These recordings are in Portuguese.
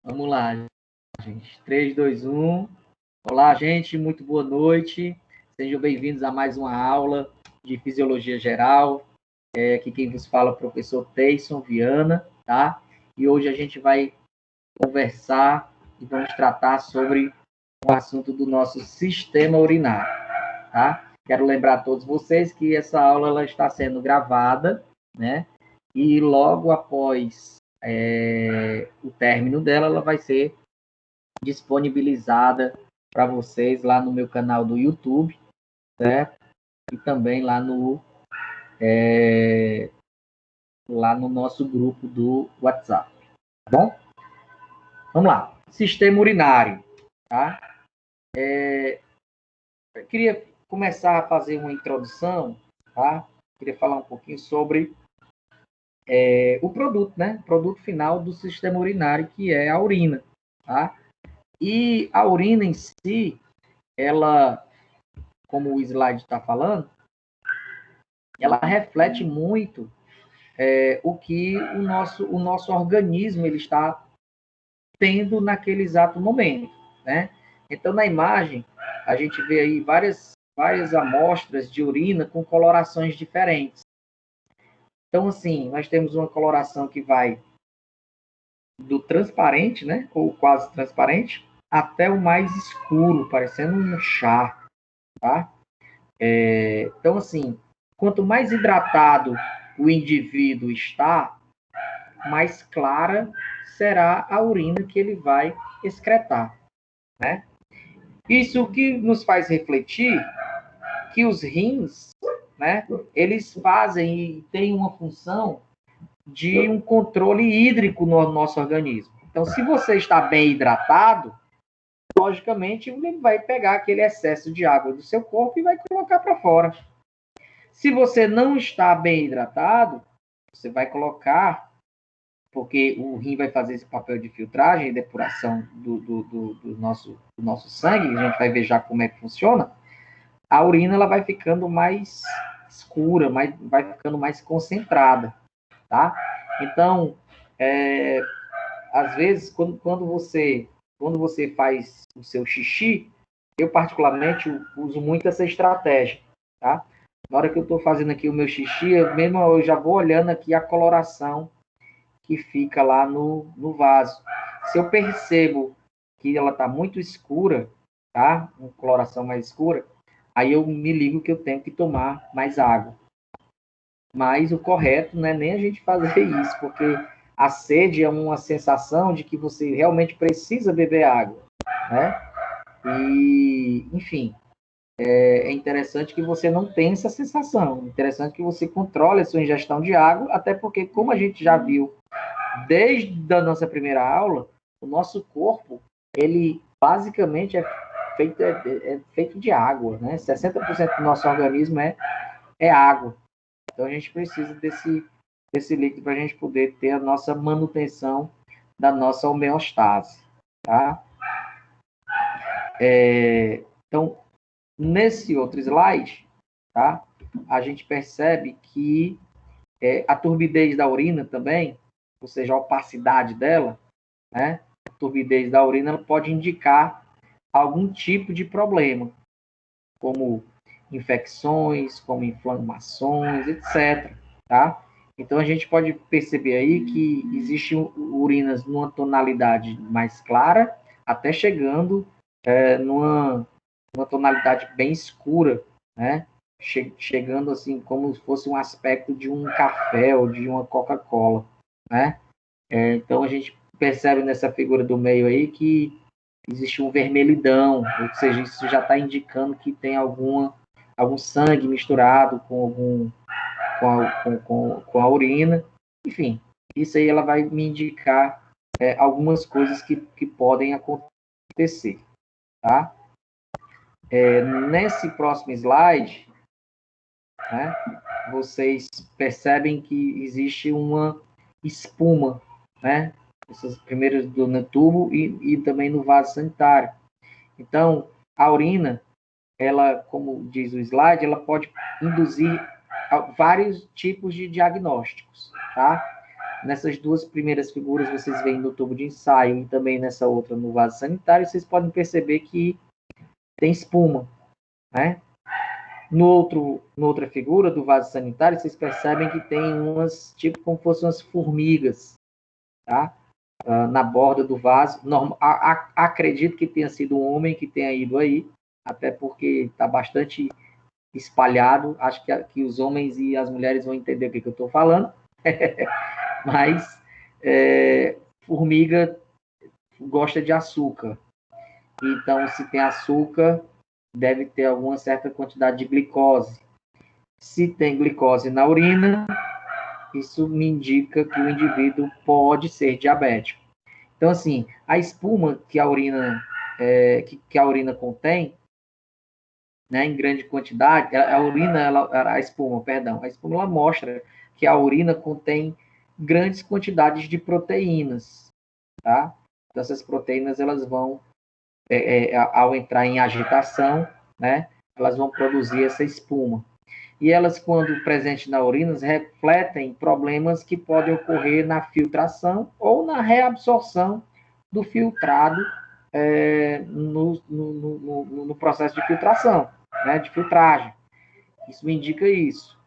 Vamos lá, gente. 3, 2, 1. Olá, gente. Muito boa noite. Sejam bem-vindos a mais uma aula de Fisiologia Geral. Aqui quem vos fala é o professor Teyson Viana, tá? E hoje a gente vai conversar e vamos tratar sobre o assunto do nosso sistema urinário, tá? Quero lembrar a todos vocês que essa aula ela está sendo gravada, né? E logo após o término dela, ela vai ser disponibilizada para vocês lá no meu canal do YouTube, certo? E também lá no nosso grupo do WhatsApp, tá bom? Vamos lá. Sistema urinário, tá? Eu queria começar a fazer uma introdução, tá? Queria falar um pouquinho sobre o produto, né? O produto final do sistema urinário, que é a urina, tá? E a urina em si, ela, como o slide está falando, ela reflete muito o que o nosso organismo ele está tendo naquele exato momento, né? Então, na imagem, a gente vê aí várias amostras de urina com colorações diferentes. Então, assim, nós temos uma coloração que vai do transparente, né, ou quase transparente, até o mais escuro, parecendo um chá, tá? Então, assim, quanto mais hidratado o indivíduo está, mais clara será a urina que ele vai excretar, né? Isso que nos faz refletir que os rins, né, eles fazem e têm uma função de um controle hídrico no nosso organismo. Então, se você está bem hidratado, logicamente ele vai pegar aquele excesso de água do seu corpo e vai colocar para fora. Se você não está bem hidratado, você vai colocar, porque o rim vai fazer esse papel de filtragem e depuração do nosso sangue, a gente vai ver já como é que funciona, a urina ela vai ficando mais escura, vai ficando mais concentrada, tá? Então, às vezes, quando você faz o seu xixi, eu particularmente uso muito essa estratégia, tá? Na hora que eu estou fazendo aqui o meu xixi, eu já vou olhando aqui a coloração que fica lá no vaso. Se eu percebo que ela está muito escura, tá? Uma coloração mais escura, aí eu me ligo que eu tenho que tomar mais água. Mas o correto não é nem a gente fazer isso, porque a sede é uma sensação de que você realmente precisa beber água, né? E, enfim, é interessante que você não tenha essa sensação. É interessante que você controle a sua ingestão de água, até porque, como a gente já viu desde a nossa primeira aula, o nosso corpo, ele basicamente é feito de água, né? 60% do nosso organismo é água. Então, a gente precisa desse líquido para a gente poder ter a nossa manutenção da nossa homeostase, tá? Então, nesse outro slide, tá? A gente percebe que a turbidez da urina também, ou seja, a opacidade dela, né? A turbidez da urina ela pode indicar algum tipo de problema, como infecções, como inflamações, etc. Tá? Então, a gente pode perceber aí que existem urinas numa tonalidade mais clara, até chegando numa tonalidade bem escura, né? Chegando assim como se fosse um aspecto de um café ou de uma Coca-Cola, né? Então, a gente percebe nessa figura do meio aí que existe um vermelhidão, ou seja, isso já está indicando que tem algum sangue misturado com a urina. Enfim, isso aí ela vai me indicar algumas coisas que podem acontecer, tá? Nesse próximo slide, né, vocês percebem que existe uma espuma, né? Essas primeiras no tubo e também no vaso sanitário. Então, a urina, ela, como diz o slide, ela pode induzir vários tipos de diagnósticos, tá? nessas duas primeiras figuras, vocês veem no tubo de ensaio e também nessa outra no vaso sanitário, vocês podem perceber que tem espuma, né? Noutra figura do vaso sanitário, vocês percebem que tem umas, tipo como fossem umas formigas, tá? Na borda do vaso. Acredito que tenha sido um homem que tenha ido aí, até porque está bastante espalhado. Acho que os homens e as mulheres vão entender o que eu estou falando. Mas formiga gosta de açúcar. Então, se tem açúcar, deve ter alguma certa quantidade de glicose. Se tem glicose na urina, isso me indica que o indivíduo pode ser diabético. Então, assim, a espuma que a urina, que a urina contém, né, em grande quantidade, a espuma ela mostra que a urina contém grandes quantidades de proteínas, tá? Então, essas proteínas, elas vão, ao entrar em agitação, né, elas vão produzir essa espuma. E elas, quando presentes na urina, refletem problemas que podem ocorrer na filtração ou na reabsorção do filtrado no processo de filtração, né, de filtragem. Isso me indica isso.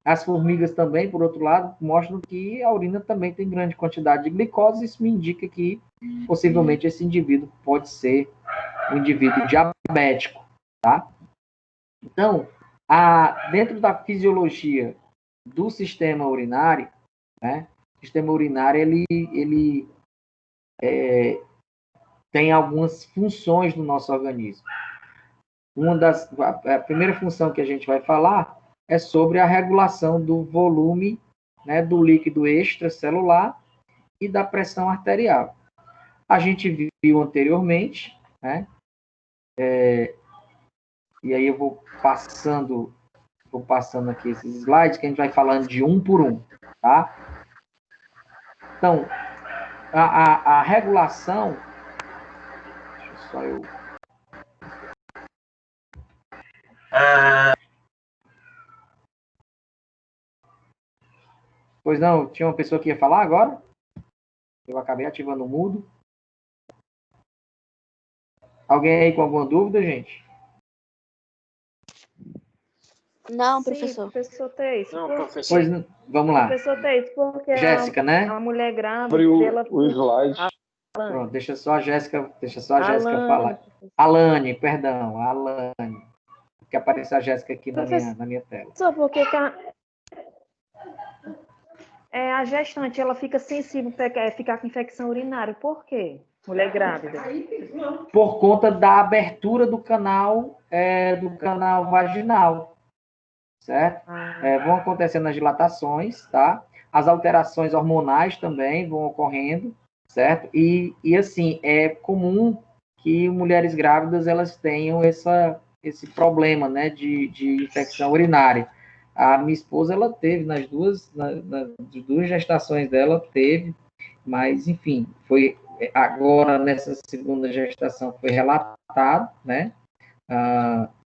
As formigas também, por outro lado, mostram que a urina também tem grande quantidade de glicose. Isso me indica que, possivelmente, esse indivíduo pode ser um indivíduo diabético, tá? Então, dentro da fisiologia do sistema urinário, né, o sistema urinário ele tem algumas funções no nosso organismo. A primeira função que a gente vai falar é sobre a regulação do volume, né, do líquido extracelular e da pressão arterial. A gente viu anteriormente, né, e aí eu vou passando aqui esses slides, que a gente vai falando de um por um, tá? Então, a regulação... Deixa só eu... Pois não, tinha uma pessoa que ia falar agora? Eu acabei ativando o mudo. Alguém aí com alguma dúvida, gente? Não, professor. Sim, professor Teis. Não, professor. Pois, vamos lá. Professor Teis, porque Jéssica, né? a mulher grávida, Abriu ela... o slide. Pronto, deixa só a Jéssica Alane, falar. Alane, perdão, Alane. Que apareceu a Jéssica aqui na minha tela. Só porque a gestante, ela fica sensível a ficar com infecção urinária. Por quê? Mulher grávida. Por conta da abertura do canal vaginal, certo? Vão acontecendo as dilatações, tá? As alterações hormonais também vão ocorrendo, certo? E assim, é comum que mulheres grávidas elas tenham esse problema, né, de infecção urinária. A minha esposa, ela teve nas duas gestações dela, teve, mas, enfim, foi agora, nessa segunda gestação, foi relatado, né,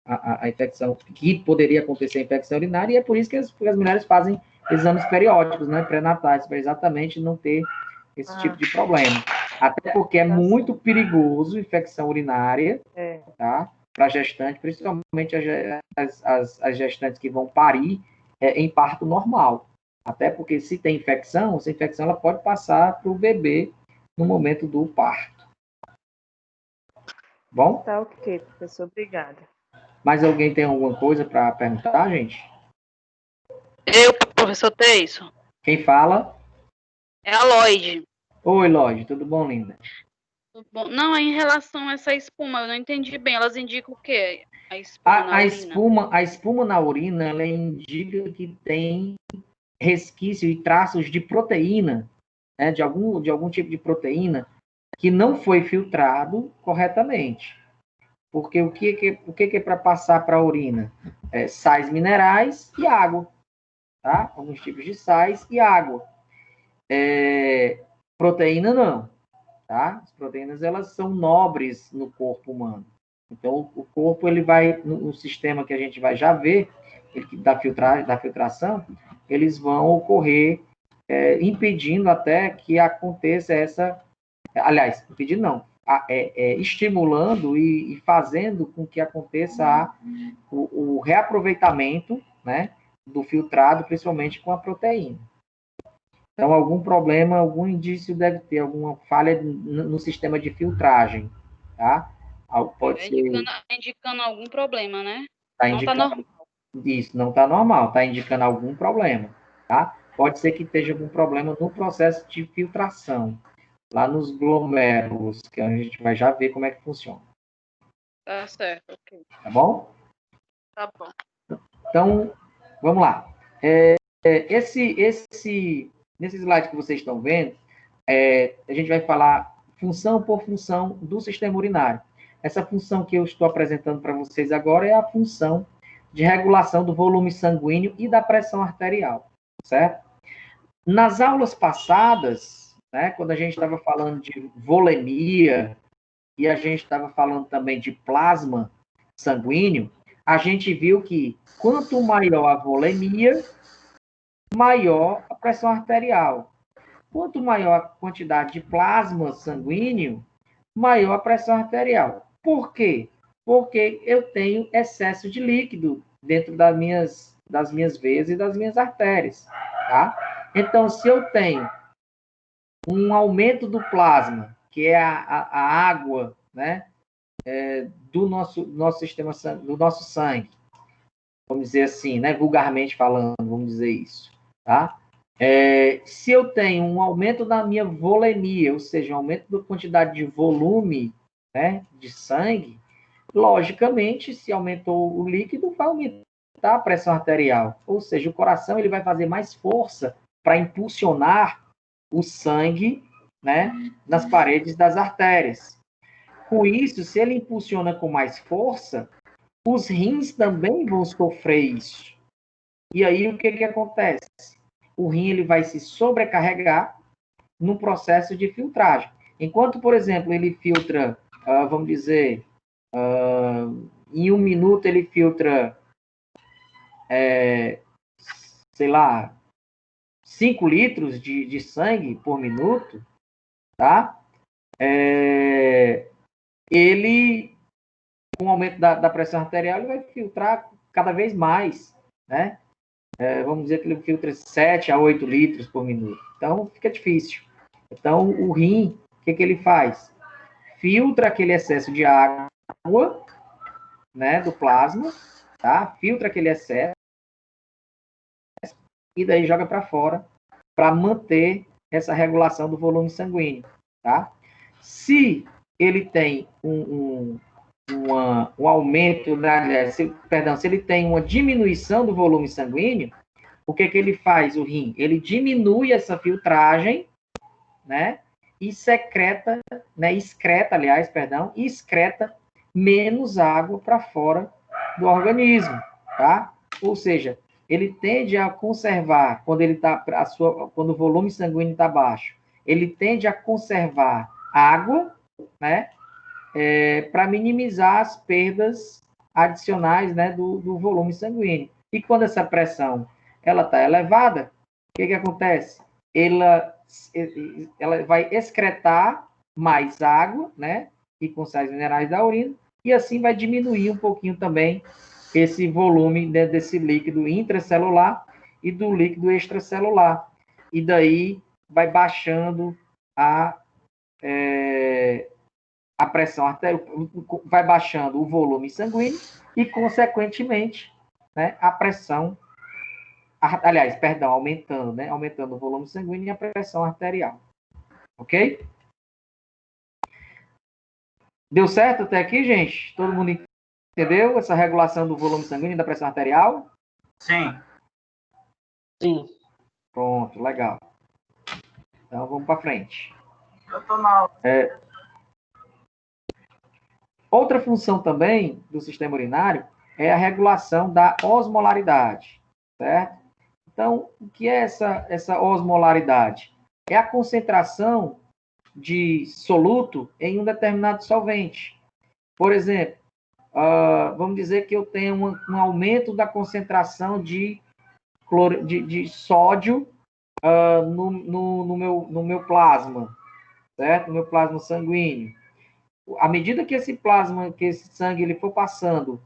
a infecção, que poderia acontecer a infecção urinária, e é por isso que as mulheres fazem exames periódicos, né, pré-natais, para exatamente não ter esse tipo de problema. Até porque é muito perigoso infecção urinária, tá, para gestante, principalmente as gestantes que vão parir em parto normal. Até porque se tem infecção, essa infecção ela pode passar para o bebê no momento do parto. Bom? Tá ok, professor. Obrigada. Mais alguém tem alguma coisa para perguntar, gente? Eu, professor Teiso. Quem fala? É a Lloyd. Oi, Lloyd. Tudo bom, linda? Tudo bom? Não, em relação a essa espuma, eu não entendi bem. Elas indicam o quê? A espuma na urina? A espuma na urina, ela indica que tem resquício e traços de proteína, né, de algum tipo de proteína que não foi filtrado corretamente. Porque o que é para passar para a urina? Sais minerais e água, tá? Alguns tipos de sais e água. Proteína não, tá? As proteínas, elas são nobres no corpo humano. Então, o corpo, ele vai, no sistema que a gente vai já ver, da filtração, eles vão ocorrer impedindo até que aconteça essa... Aliás, impedindo não, estimulando e fazendo com que aconteça o reaproveitamento, né, do filtrado, principalmente com a proteína. Então, algum problema, algum indício deve ter, alguma falha no sistema de filtragem, tá? Pode ser... indicando algum problema, né? Não está normal. Isso, não está normal, está indicando algum problema, tá? Pode ser que esteja algum problema no processo de filtração, lá nos glomérulos, que a gente vai já ver como é que funciona. Tá certo, ok. Tá bom? Tá bom. Então, vamos lá. Nesse slide que vocês estão vendo, a gente vai falar função por função do sistema urinário. Essa função que eu estou apresentando para vocês agora é a função de regulação do volume sanguíneo e da pressão arterial, certo? Nas aulas passadas, né, quando a gente estava falando de volemia e a gente estava falando também de plasma sanguíneo, a gente viu que quanto maior a volemia, maior a pressão arterial. Quanto maior a quantidade de plasma sanguíneo, maior a pressão arterial. Por quê? Porque eu tenho excesso de líquido dentro das minhas veias e das minhas artérias, tá? Então, se eu tenho um aumento do plasma, que é a água, né, do nosso sistema, do nosso sangue, vamos dizer assim, né, vulgarmente falando, vamos dizer isso, tá? Se eu tenho um aumento da minha volemia, ou seja, um aumento da quantidade de volume, né, de sangue, logicamente, se aumentou o líquido, vai aumentar a pressão arterial. Ou seja, o coração ele vai fazer mais força para impulsionar o sangue, né, nas paredes das artérias. Com isso, se ele impulsiona com mais força, os rins também vão sofrer isso. E aí, o que acontece? O rim ele vai se sobrecarregar no processo de filtragem. Enquanto, por exemplo, ele filtra, vamos dizer, em 1 minuto ele filtra, sei lá, 5 litros de sangue por minuto, tá? Ele, com o aumento da pressão arterial, ele vai filtrar cada vez mais, né? Vamos dizer que ele filtra 7 a 8 litros por minuto. Então, fica difícil. Então, o rim, o que ele faz? Filtra aquele excesso de água, né, do plasma, tá? Filtra aquele excesso e daí joga para fora para manter essa regulação do volume sanguíneo, tá? Se ele tem um aumento, se ele tem uma diminuição do volume sanguíneo, o que ele faz, o rim? Ele diminui essa filtragem, né? E excreta menos água para fora do organismo, tá? Ou seja, ele tende a conservar, quando o volume sanguíneo está baixo, ele tende a conservar água, né? Para minimizar as perdas adicionais, né, do volume sanguíneo. E quando essa pressão ela está elevada, o que acontece? Ela vai excretar mais água, né, e com sais minerais da urina, e assim vai diminuir um pouquinho também esse volume, né, desse líquido intracelular e do líquido extracelular. E daí vai baixando a pressão arterial, vai baixando o volume sanguíneo e, consequentemente, né, a pressão, aumentando, né, aumentando o volume sanguíneo e a pressão arterial. Ok? Deu certo até aqui, gente? Todo mundo entendeu essa regulação do volume sanguíneo e da pressão arterial? Sim. Sim. Pronto, legal. Então, vamos para frente. Eu tô na aula. Outra função também do sistema urinário é a regulação da osmolaridade, certo? Então, o que é essa osmolaridade? É a concentração de soluto em um determinado solvente. Por exemplo, vamos dizer que eu tenho um aumento da concentração de sódio no meu plasma, certo? No meu plasma sanguíneo. À medida que esse plasma, que esse sangue ele for passando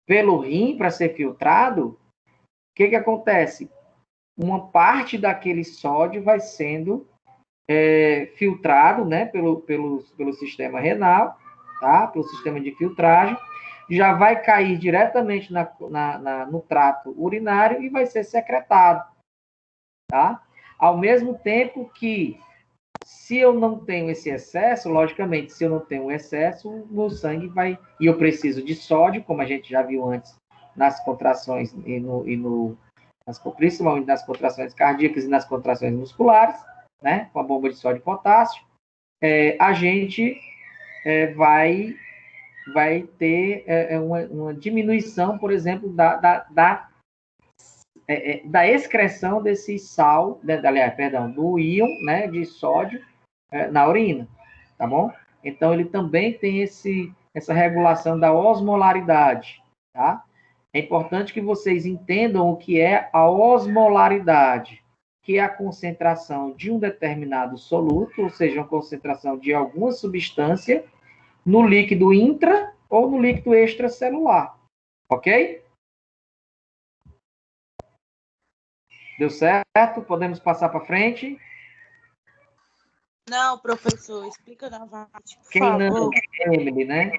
pelo rim para ser filtrado, o que acontece? Uma parte daquele sódio vai sendo filtrado, né, pelo sistema renal, tá? Pelo sistema de filtragem, já vai cair diretamente no trato urinário e vai ser secretado, tá? Ao mesmo tempo que, se eu não tenho esse excesso, logicamente, se eu não tenho excesso, o meu sangue vai... E eu preciso de sódio, como a gente já viu antes, nas contrações principalmente nas contrações cardíacas e nas contrações musculares, né? Com a bomba de sódio e potássio, a gente vai ter uma diminuição, por exemplo, da excreção desse sal, do íon, né, de sódio na urina, tá bom? Então, ele também tem essa regulação da osmolaridade, tá? É importante que vocês entendam o que é a osmolaridade, que é a concentração de um determinado soluto, ou seja, uma concentração de alguma substância no líquido intra ou no líquido extracelular, ok? Deu certo? Podemos passar para frente? Não, professor, explica novamente, por Quem favor. não? Emily, né?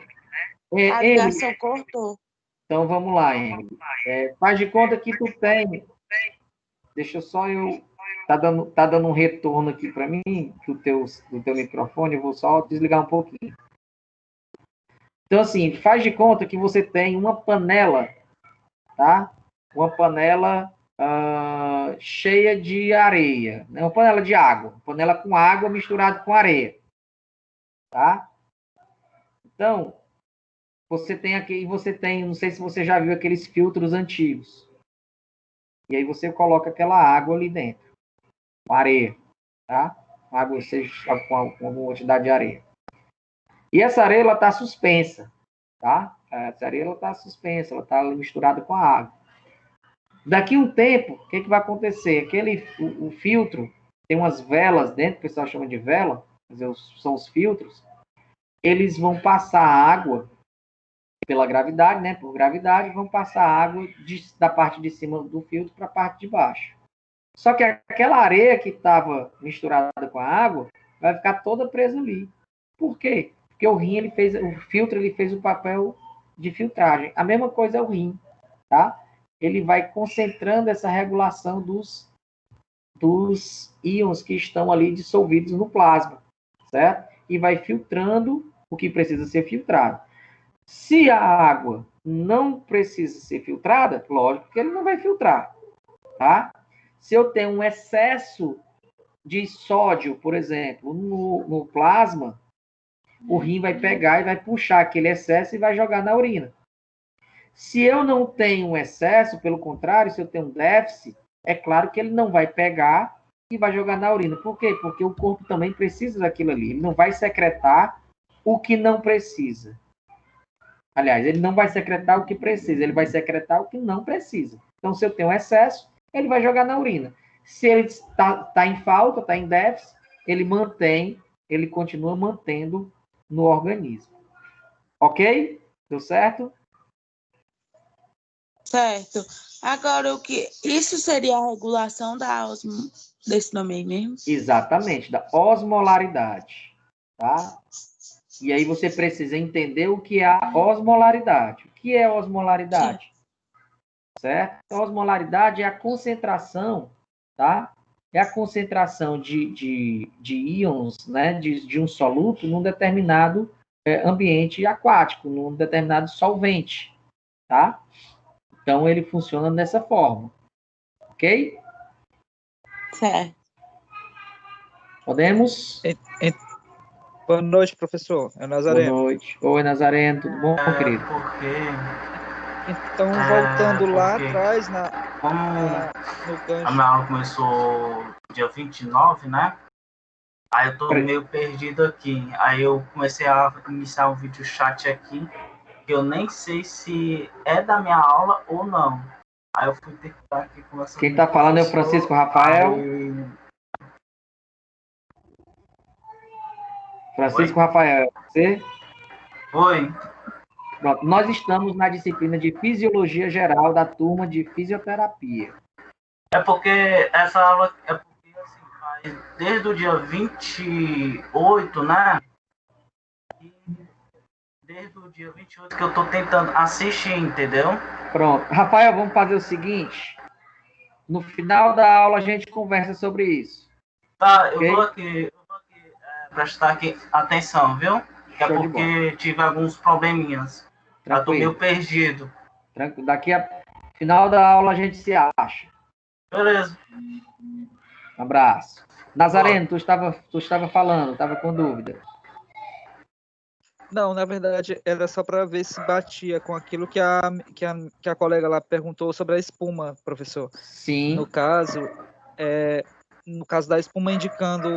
A ligação cortou. Então, vamos lá, Emily. Faz de conta que tu tem... Deixa só eu... Tá dando um retorno aqui para mim do teu microfone. Eu vou só desligar um pouquinho. Então, assim, faz de conta que você tem uma panela, tá? Uma panela cheia de areia, né? Uma panela de água, panela com água misturada com areia, tá? Então, você tem aqui, não sei se você já viu aqueles filtros antigos. E aí você coloca aquela água ali dentro, com areia, tá? Água, seja com alguma quantidade de areia. E essa areia, ela está suspensa, tá? Essa areia, ela está suspensa, ela está misturada com a água. Daqui a um tempo, o que vai acontecer? O filtro, tem umas velas dentro, o pessoal chama de vela, são os filtros, eles vão passar água pela gravidade, né? Por gravidade, vão passar água da parte de cima do filtro para a parte de baixo. Só que aquela areia que estava misturada com a água vai ficar toda presa ali. Por quê? Porque o filtro fez o papel de filtragem. A mesma coisa é o rim, tá? Ele vai concentrando essa regulação dos íons que estão ali dissolvidos no plasma, certo? E vai filtrando o que precisa ser filtrado. Se a água não precisa ser filtrada, lógico que ele não vai filtrar, tá? Se eu tenho um excesso de sódio, por exemplo, no plasma, o rim vai pegar e vai puxar aquele excesso e vai jogar na urina. Se eu não tenho um excesso, pelo contrário, se eu tenho um déficit, é claro que ele não vai pegar e vai jogar na urina. Por quê? Porque o corpo também precisa daquilo ali. Ele não vai secretar o que não precisa. Aliás, ele não vai secretar o que precisa, ele vai secretar o que não precisa. Então, se eu tenho um excesso, ele vai jogar na urina. Se ele está em falta, está em déficit, ele continua mantendo no organismo. Ok? Deu certo? Certo. Agora, isso seria a regulação desse nome aí mesmo? Exatamente, da osmolaridade. Tá? E aí você precisa entender o que é a osmolaridade. O que é osmolaridade? Certo? A osmolaridade é a concentração, tá? É a concentração de íons, né? De um soluto num determinado ambiente aquático, num determinado solvente, tá? Então, ele funciona dessa forma. Ok? Certo. Podemos? Boa noite, professor. É Nazareno. Boa noite. Oi, Nazareno. Tudo bom, querido? Então, voltando lá atrás, no gancho. A minha aula começou dia 29, né? Aí eu tô meio perdido aqui. Aí eu comecei a iniciar um vídeo chat aqui, que eu nem sei se é da minha aula ou não. Aí eu fui ter que estar aqui conversando. Quem tá falando é o Francisco Rafael. Francisco Rafael, você? Oi. Pronto, nós estamos na disciplina de Fisiologia Geral da turma de Fisioterapia. É porque essa aula é porque assim, faz desde o dia 28, né? Desde o dia 28 que eu tô tentando assistir, entendeu? Pronto. Rafael, vamos fazer o seguinte. No final da aula a gente conversa sobre isso. Tá, okay? eu vou aqui prestar aqui atenção, viu? Que é porque tive alguns probleminhas. Eu tô meio perdido. Tranquilo. Daqui a final da aula a gente se acha. Beleza. Um abraço. Nazareno, tu estava falando, estava com dúvida. Não, na verdade, era só para ver se batia com aquilo que a colega lá perguntou sobre a espuma, professor. Sim. No caso da espuma indicando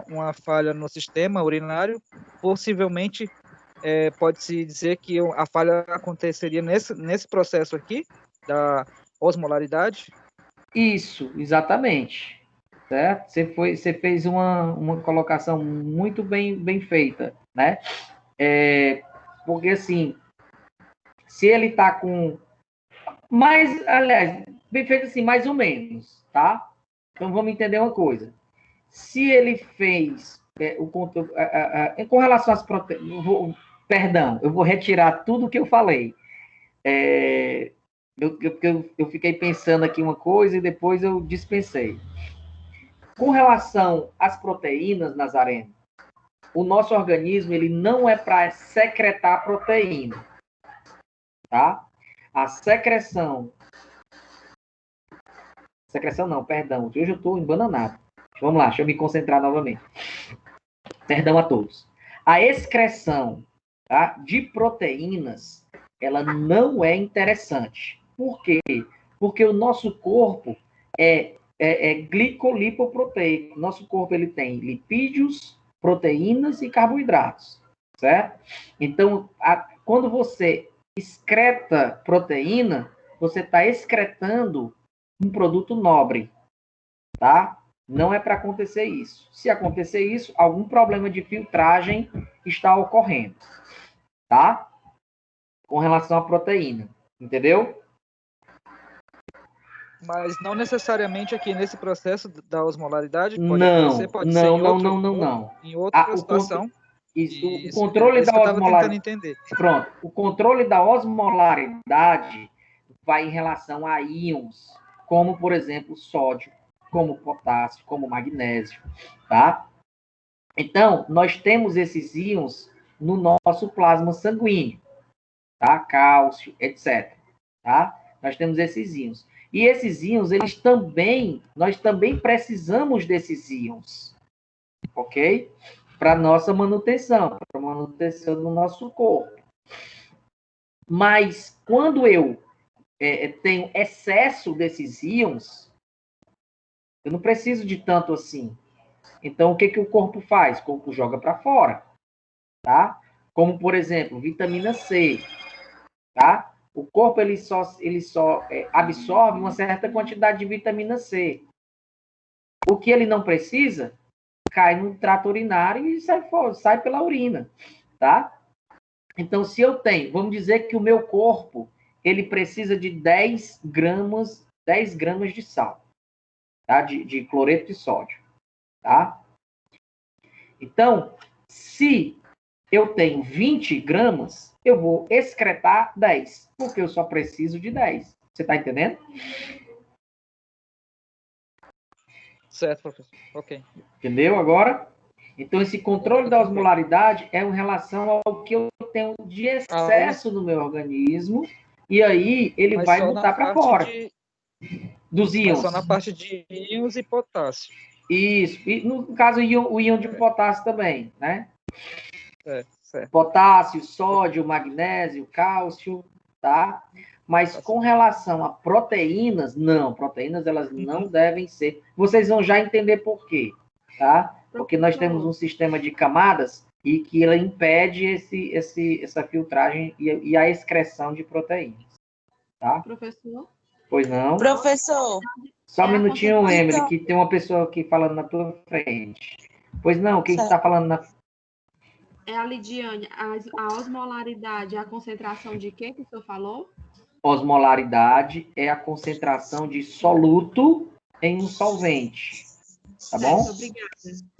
uma falha no sistema urinário, possivelmente pode-se dizer que a falha aconteceria nesse processo aqui, da osmolaridade? Isso, exatamente. Certo? Você fez uma colocação muito bem feita, né? Porque, assim, se ele está com... Mas, aliás, bem feito assim, mais ou menos, tá? Então, vamos entender uma coisa. Se ele fez com relação às proteínas... Perdão, eu vou retirar tudo que eu falei. Eu fiquei pensando aqui uma coisa e depois eu dispensei. Com relação às proteínas, Nazareno, o nosso organismo ele não é para secretar proteína, tá? A secreção não, perdão, hoje eu estou embananado. Vamos lá, deixa eu me concentrar novamente. Perdão a todos. A excreção, tá, de proteínas, ela não é interessante. Por quê? Porque o nosso corpo é glicolipoproteico. Nosso corpo ele tem lipídios, proteínas e carboidratos, certo? Então, quando você excreta proteína, você está excretando um produto nobre, tá? Não é para acontecer isso. Se acontecer isso, algum problema de filtragem está ocorrendo, tá? Com relação à proteína, entendeu? Mas não necessariamente aqui nesse processo da osmolaridade pode acontecer, pode ser em outra situação. O controle da osmolaridade. Pronto. O controle da osmolaridade vai em relação a íons, como, por exemplo, sódio, como potássio, como magnésio, tá? Então, nós temos esses íons no nosso plasma sanguíneo, tá? Cálcio, etc. Tá? Nós temos esses íons. E esses íons, nós também precisamos desses íons, ok? Para nossa manutenção, para a manutenção do nosso corpo. Mas, quando eu tenho excesso desses íons, eu não preciso de tanto assim. Então, o que o corpo faz? O corpo joga para fora, tá? Como, por exemplo, vitamina C, tá? O corpo ele só absorve uma certa quantidade de vitamina C. O que ele não precisa cai no trato urinário e sai pela urina, tá? Então, se eu tenho, vamos dizer que o meu corpo ele precisa de 10 gramas de sal, tá? De cloreto de sódio, tá? Então, se eu tenho 20 gramas, eu vou excretar 10, porque eu só preciso de 10. Você está entendendo? Certo, professor. Ok. Entendeu agora? Então, esse controle da osmolaridade é em relação ao que eu tenho de excesso no meu organismo, e aí ele vai botar para fora. Dos íons. Só na parte de íons e potássio. Isso. E, no caso, o íon de potássio também, né? Certo. Potássio, sódio, magnésio, cálcio, tá? Mas com relação a proteínas, não. Proteínas, elas não devem ser. Vocês vão já entender por quê, tá? Porque nós temos um sistema de camadas e que ela impede essa filtragem e a excreção de proteínas, tá? Professor? Pois não? Professor. Só um minutinho, Emily, que tem uma pessoa aqui falando na tua frente. Pois não, quem está falando na... a Lidiane, a osmolaridade é a concentração de quê que o senhor falou? Osmolaridade é a concentração de soluto em um solvente. Tá bom? Obrigada.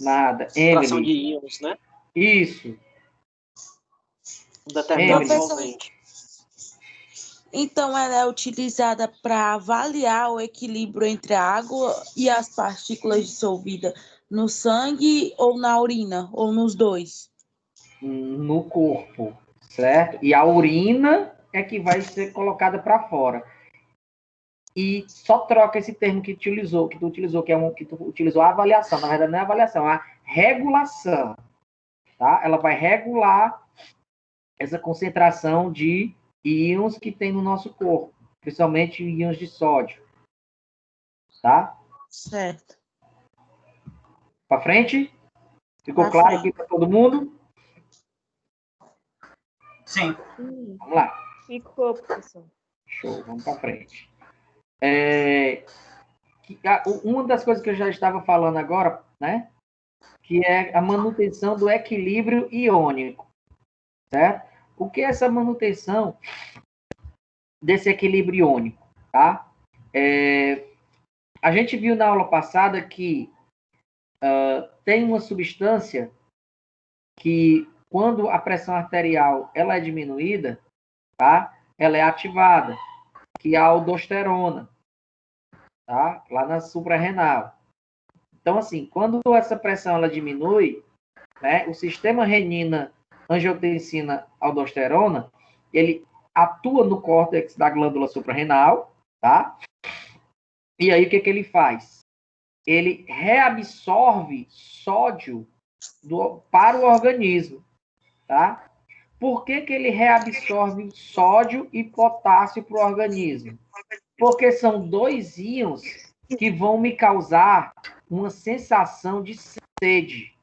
Nada. Concentração de Emily. íons, né? Isso. Um determinado Emily. solvente. Então, ela é utilizada para avaliar o equilíbrio entre a água e as partículas dissolvidas no sangue ou na urina, ou nos dois? No corpo, certo? E a urina é que vai ser colocada para fora. E só troca esse termo que tu utilizou, que tu utilizou a avaliação. Na verdade, não é a avaliação, é a regulação. Tá? Ela vai regular essa concentração de íons que tem no nosso corpo, principalmente íons de sódio. Tá? Certo. Para frente? Ficou claro aqui para todo mundo? Sim. Vamos lá. Ficou, professor. Show, vamos para frente. Uma das coisas que eu já estava falando agora, né? Que é a manutenção do equilíbrio iônico, certo? O que é essa manutenção desse equilíbrio iônico, tá? A gente viu na aula passada que tem uma substância que, quando a pressão arterial ela é diminuída, tá? Ela é ativada, que é a aldosterona, tá? Lá na suprarrenal. Então, assim, quando essa pressão ela diminui, né, o sistema renina-angiotensina-aldosterona, ele atua no córtex da glândula suprarrenal, tá? E aí, o que ele faz? Ele reabsorve sódio para o organismo, tá? Por que ele reabsorve sódio e potássio para o organismo? Porque são dois íons que vão me causar uma sensação de sede,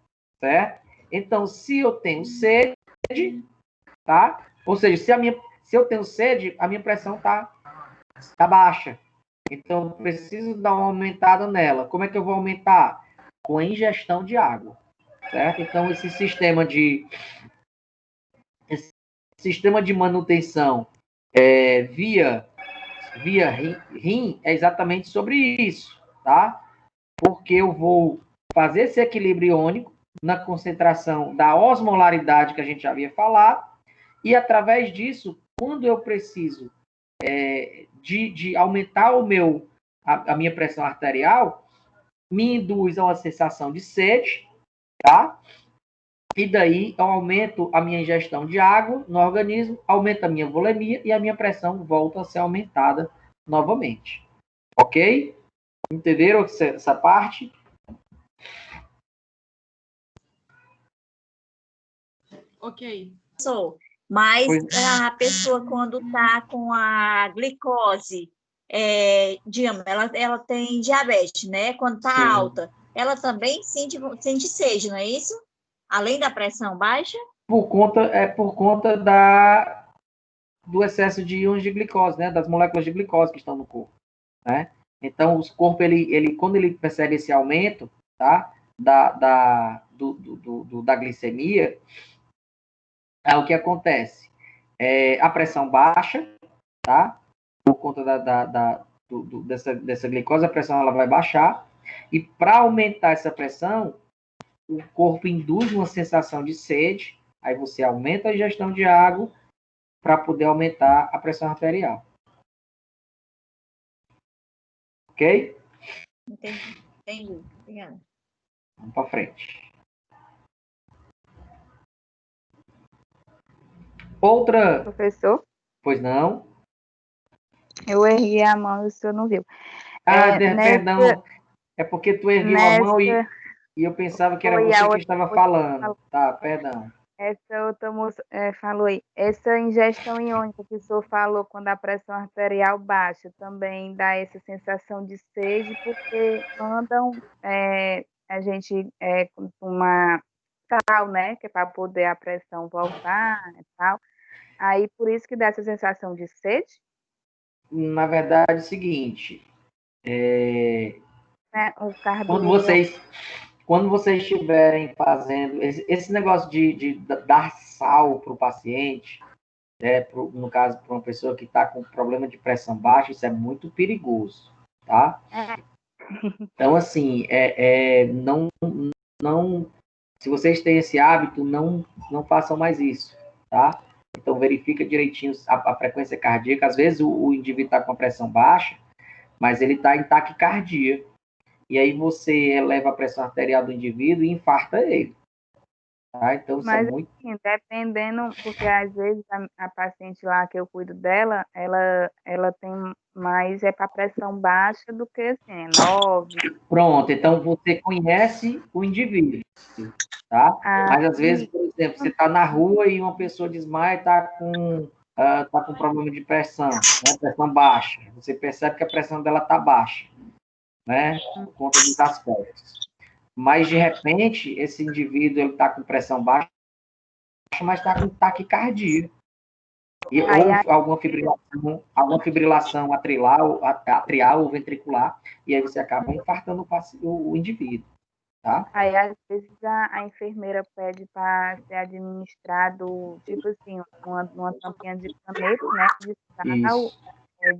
certo? Então, se eu tenho sede, tá? Ou seja, se eu tenho sede, a minha pressão tá baixa. Então, eu preciso dar uma aumentada nela. Como é que eu vou aumentar? Com a ingestão de água, certo? Então, esse sistema de manutenção via rim é exatamente sobre isso, tá? Porque eu vou fazer esse equilíbrio iônico na concentração da osmolaridade que a gente já havia falado, e através disso, quando eu preciso de aumentar a minha pressão arterial, me induz a uma sensação de sede, tá? E daí eu aumento a minha ingestão de água no organismo, aumenta a minha volemia e a minha pressão volta a ser aumentada novamente. Ok? Entenderam essa parte? Ok. Mas a pessoa, quando está com a glicose, digamos, ela tem diabetes, né? Quando está alta, ela também sente sede, não é isso? Além da pressão baixa? Por conta do excesso de íons de glicose, né? Das moléculas de glicose que estão no corpo, né? Então, o corpo, quando ele percebe esse aumento, tá? Da glicemia, o que acontece? A pressão baixa, tá? Por conta dessa glicose, a pressão ela vai baixar. E para aumentar essa pressão, o corpo induz uma sensação de sede, aí você aumenta a ingestão de água para poder aumentar a pressão arterial. Ok? Entendi. Obrigada. Vamos para frente. Outra... Professor? Pois não? Eu ergui a mão e o senhor não viu. Perdão. É porque tu ergueu a mão e eu pensava que era você que estava falando. Tá, perdão. Essa outra moça falou aí. Essa ingestão iônica que o senhor falou quando a pressão arterial baixa também dá essa sensação de sede, porque mandam a gente com uma tal, né? Que é para poder a pressão voltar e tal. Aí por isso que dá essa sensação de sede? Na verdade, é o seguinte. O Quando quando vocês estiverem fazendo esse negócio de dar sal para o paciente, né, no caso, para uma pessoa que está com problema de pressão baixa, isso é muito perigoso, tá? Então, assim, não, se vocês têm esse hábito, não façam mais isso, tá? Então, verifica direitinho a frequência cardíaca. Às vezes, o indivíduo está com a pressão baixa, mas ele está em taquicardia. E aí você eleva a pressão arterial do indivíduo e infarta ele. Tá? Então, isso Mas, é muito... assim, dependendo, porque às vezes a paciente lá que eu cuido dela, ela tem mais para pressão baixa do que assim, 9. Pronto, então você conhece o indivíduo, tá? Mas às vezes, por exemplo, você está na rua e uma pessoa desmaia e está com problema de pressão, né? Pressão baixa. Você percebe que a pressão dela está baixa, né? Por conta dos aspectos. Mas, de repente, esse indivíduo está com pressão baixa, mas está com taquicardia. Ou alguma fibrilação atrial ou ventricular, e aí você acaba infartando o indivíduo. Tá? Aí, às vezes, a enfermeira pede para ser administrado, tipo assim, uma tampinha de caneta, né? De sal,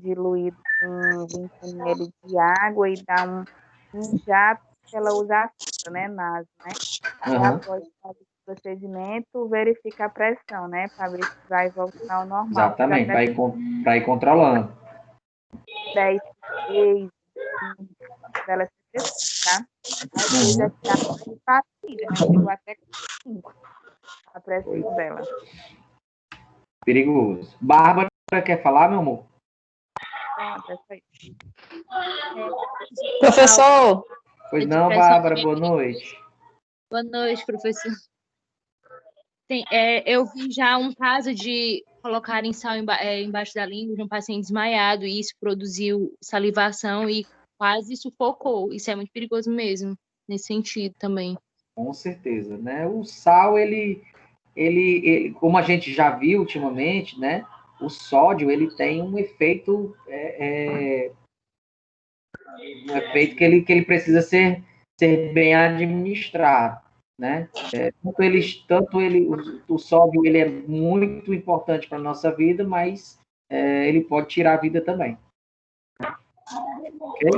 diluído com 20 ml de água e dá um jato que ela usa açúcar, né? Naso, né? E após fazer o procedimento, verifica a pressão, né? Para ver se vai voltar ao normal. Exatamente, para ir controlando. 10, 6, dela se tá? Às vezes é pastilha, né? Chegou até 5 a pressão dela. Perigoso. Bárbara, quer falar, meu amor? Professor. Pois não, Bárbara, boa noite. Boa noite, professor. Eu vi já um caso de colocarem sal embaixo da língua de um paciente desmaiado, e isso produziu salivação e quase sufocou. Isso é muito perigoso mesmo, nesse sentido também. Com certeza, né? O sal, ele, como a gente já viu ultimamente, né? O sódio, ele tem um efeito, um efeito que ele precisa ser bem administrado, né? O sódio, ele é muito importante para a nossa vida, mas ele pode tirar a vida também. Ok?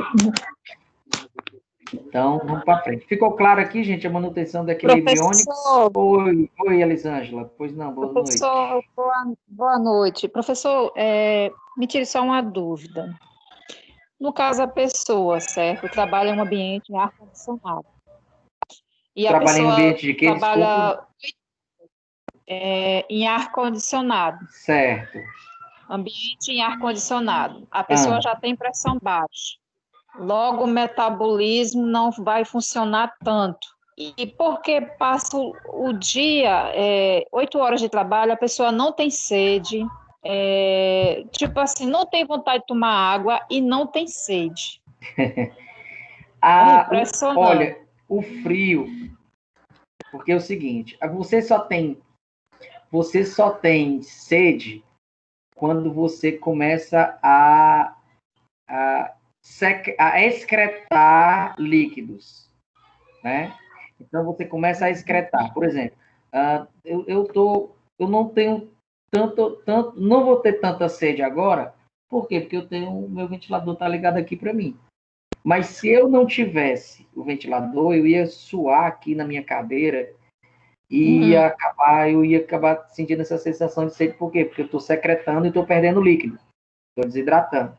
Então, vamos para frente. Ficou claro aqui, gente, a manutenção do equilíbrio iônico? Oi, Elisângela. Pois não, boa noite. Professor, boa noite. Professor, me tire só uma dúvida. No caso, a pessoa, certo, trabalha em um ambiente em ar-condicionado. E trabalha em um ambiente de quê? Trabalha em ar-condicionado. Certo. Ambiente em ar-condicionado. A pessoa já tem pressão baixa. Logo, o metabolismo não vai funcionar tanto. E porque passa o dia, 8 horas de trabalho, a pessoa não tem sede, tipo assim, não tem vontade de tomar água e não tem sede. Impressionante. Olha, o frio, porque é o seguinte, você só tem sede quando você começa a excretar líquidos, né? Então você começa a excretar. Por exemplo, eu não tenho não vou ter tanta sede agora. Por quê? Porque o meu ventilador tá ligado aqui para mim. Mas se eu não tivesse o ventilador, eu ia suar aqui na minha cadeira e eu ia acabar sentindo essa sensação de sede. Por quê? Porque eu estou secretando e estou perdendo líquido. Estou desidratando.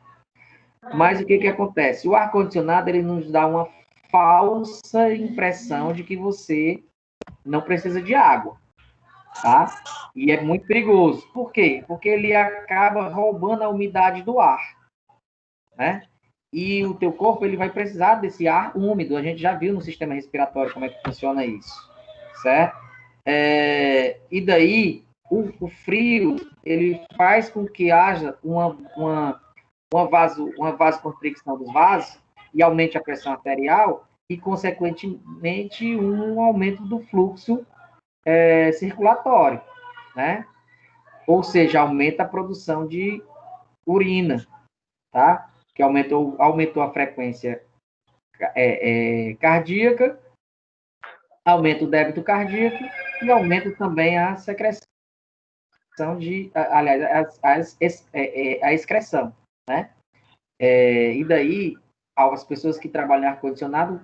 Mas o que acontece? O ar-condicionado, ele nos dá uma falsa impressão de que você não precisa de água, tá? E é muito perigoso. Por quê? Porque ele acaba roubando a umidade do ar, né? E o teu corpo, ele vai precisar desse ar úmido. A gente já viu no sistema respiratório como é que funciona isso, certo? E daí, o frio, ele faz com que haja uma vasoconstricção dos vasos e aumente a pressão arterial e, consequentemente, um aumento do fluxo circulatório, né? Ou seja, aumenta a produção de urina, tá? Que aumentou a frequência cardíaca aumenta o débito cardíaco e aumenta também a secreção aliás, a excreção, né? E daí, as pessoas que trabalham em ar-condicionado,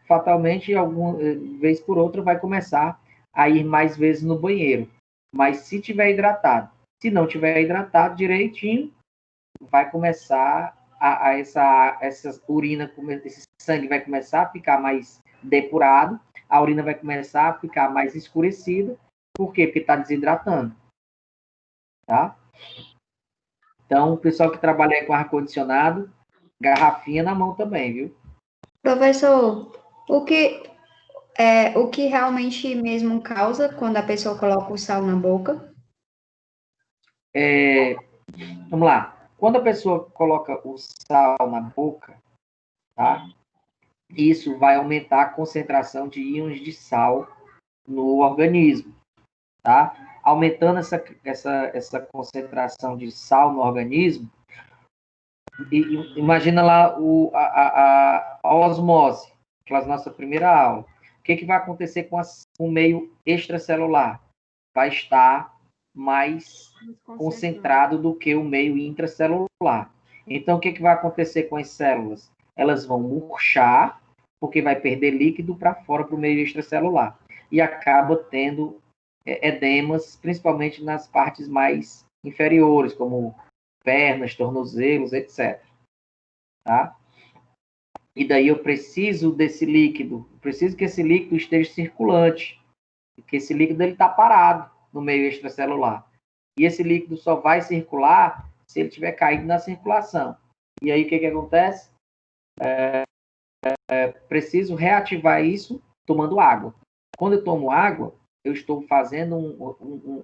fatalmente, alguma vez por outra, vai começar a ir mais vezes no banheiro. Mas se tiver hidratado, se não tiver hidratado direitinho, vai começar essa urina, esse sangue vai começar a ficar mais depurado, a urina vai começar a ficar mais escurecida. Por quê? Porque está desidratando. Tá? Então, o pessoal que trabalha com ar-condicionado, garrafinha na mão também, viu? Professor, o que realmente mesmo causa quando a pessoa coloca o sal na boca? Vamos lá. Quando a pessoa coloca o sal na boca, tá? Isso vai aumentar a concentração de íons de sal no organismo, tá? Aumentando essa concentração de sal no organismo, imagina lá a osmose, aquela nossa primeira aula. O que vai acontecer com o meio extracelular? Vai estar mais concentrado do que o meio intracelular. Então, o que vai acontecer com as células? Elas vão murchar, porque vai perder líquido para fora, para o meio extracelular. E acaba tendo edemas, principalmente nas partes mais inferiores, como pernas, tornozelos, etc. Tá? E daí eu preciso desse líquido, preciso que esse líquido esteja circulante, porque esse líquido está parado no meio extracelular. E esse líquido só vai circular se ele tiver caído na circulação. E aí o que acontece? Preciso reativar isso tomando água. Quando eu tomo água, eu estou fazendo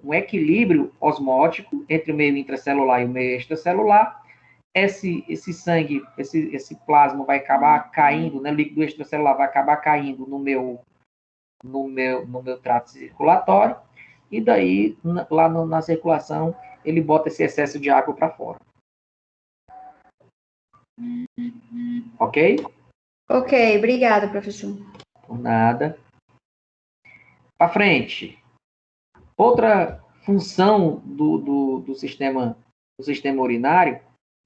um equilíbrio osmótico entre o meio intracelular e o meio extracelular. Esse sangue, esse plasma vai acabar caindo, né? O líquido extracelular vai acabar caindo no meu trato circulatório, e daí, lá na circulação, ele bota esse excesso de água para fora. Ok? Ok, obrigada, professor. Por nada. Para frente. Outra função do sistema urinário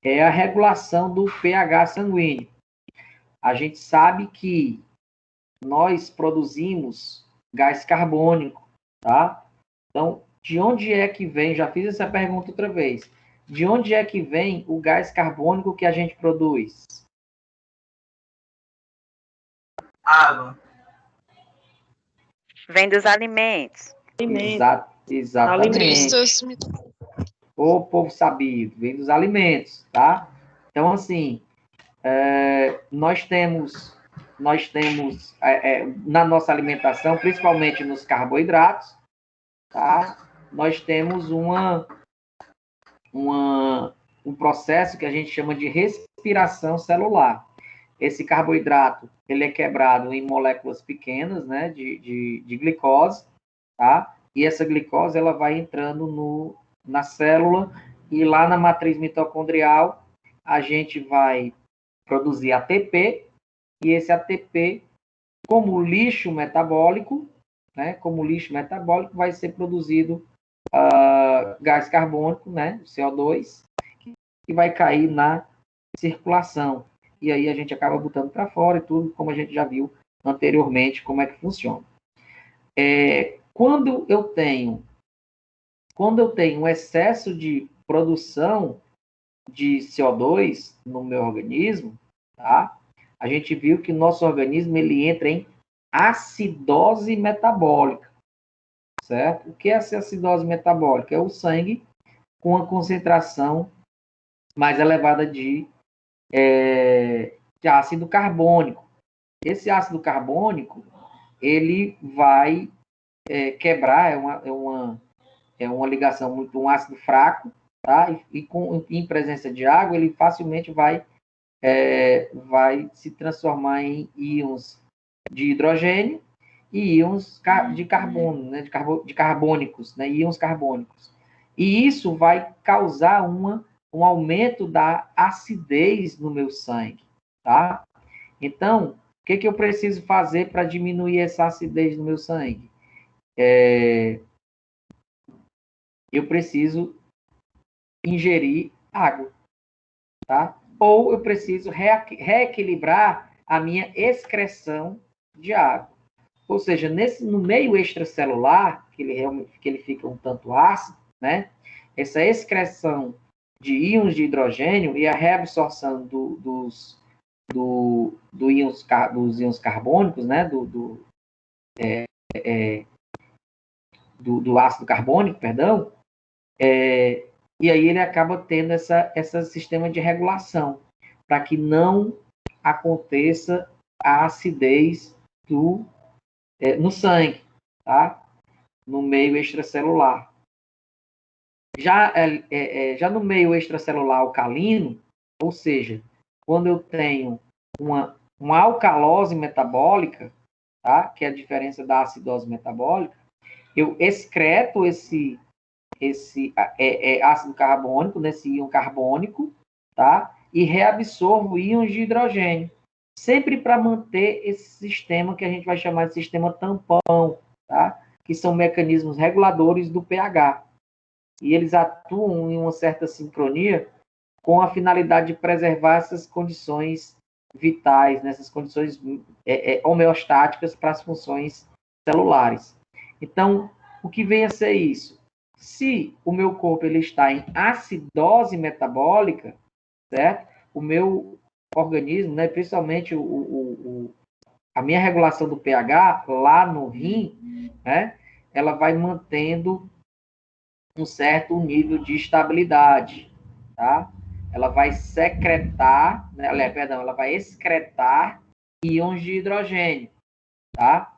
é a regulação do pH sanguíneo. A gente sabe que nós produzimos gás carbônico, tá? Então, de onde é que vem? Já fiz essa pergunta outra vez. De onde é que vem o gás carbônico que a gente produz? Água. Vem dos alimentos. Exatamente. O povo sabido, vem dos alimentos, tá? Então, assim, nós temos na nossa alimentação, principalmente nos carboidratos, tá? Nós temos um processo que a gente chama de respiração celular. Esse carboidrato, ele é quebrado em moléculas pequenas, né, de glicose, tá? E essa glicose, ela vai entrando na célula, e lá na matriz mitocondrial, a gente vai produzir ATP, e esse ATP, como lixo metabólico, né, vai ser produzido gás carbônico, né, CO2, que vai cair na circulação. E aí a gente acaba botando para fora e tudo, como a gente já viu anteriormente, como é que funciona. Quando eu tenho um excesso de produção de CO2 no meu organismo, tá? A gente viu que o nosso organismo ele entra em acidose metabólica, certo? O que é essa acidose metabólica? É o sangue com a concentração mais elevada de ácido carbônico. Esse ácido carbônico, ele vai quebrar, é uma ligação muito um ácido fraco, tá? E em presença de água, ele facilmente vai se transformar em íons de hidrogênio e íons de carbono, né? de carbônicos, né? Íons carbônicos. E isso vai causar um aumento da acidez no meu sangue, tá? Então, que eu preciso fazer para diminuir essa acidez no meu sangue? Eu preciso ingerir água, tá? Ou eu preciso reequilibrar a minha excreção de água. Ou seja, no meio extracelular, que ele fica um tanto ácido, né? Essa excreção de íons de hidrogênio e a reabsorção dos íons carbônicos, né? Do ácido carbônico, perdão, e aí ele acaba tendo esse sistema de regulação, para que não aconteça a acidez no sangue, tá? No meio extracelular. Já no meio extracelular alcalino, ou seja, quando eu tenho uma alcalose metabólica, tá? Que é a diferença da acidose metabólica, eu excreto esse ácido carbônico, nesse íon carbônico, tá? E reabsorvo íons de hidrogênio, sempre para manter esse sistema que a gente vai chamar de sistema tampão, tá? Que são mecanismos reguladores do pH. E eles atuam em uma certa sincronia com a finalidade de preservar essas condições vitais, nessas condições homeostáticas para as funções celulares. Então, o que vem a ser isso? Se o meu corpo ele está em acidose metabólica, certo? O meu organismo, né, principalmente a minha regulação do pH lá no rim, né, ela vai mantendo um certo nível de estabilidade, tá? Ela vai secretar, né, ela vai excretar íons de hidrogênio, tá?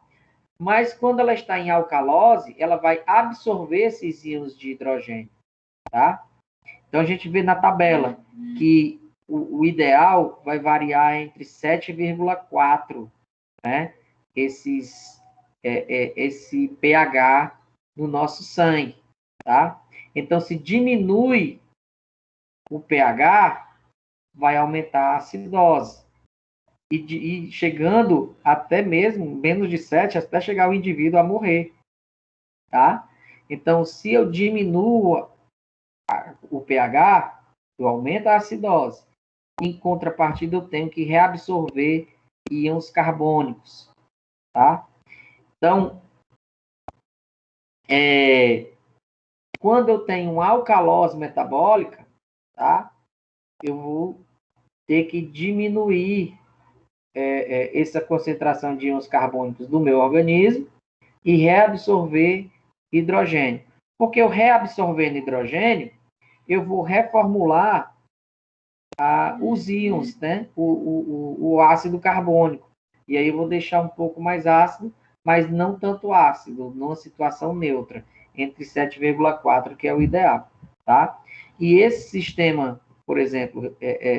Mas quando ela está em alcalose, ela vai absorver esses íons de hidrogênio, tá? Então a gente vê na tabela que o ideal vai variar entre 7,4, né? Esse pH no nosso sangue, tá? Então, se diminui o pH, vai aumentar a acidose. E chegando até mesmo menos de 7, até chegar o indivíduo a morrer, tá? Então, se eu diminuo o pH, eu aumento a acidose. Em contrapartida, eu tenho que reabsorver íons carbônicos, tá? Então, quando eu tenho uma alcalose metabólica, tá? Eu vou ter que diminuir essa concentração de íons carbônicos do meu organismo e reabsorver hidrogênio. Porque eu reabsorvendo hidrogênio, eu vou reformular os íons, né? O ácido carbônico. E aí eu vou deixar um pouco mais ácido, mas não tanto ácido, numa situação neutra, entre 7,4, que é o ideal, tá? E esse sistema, por exemplo,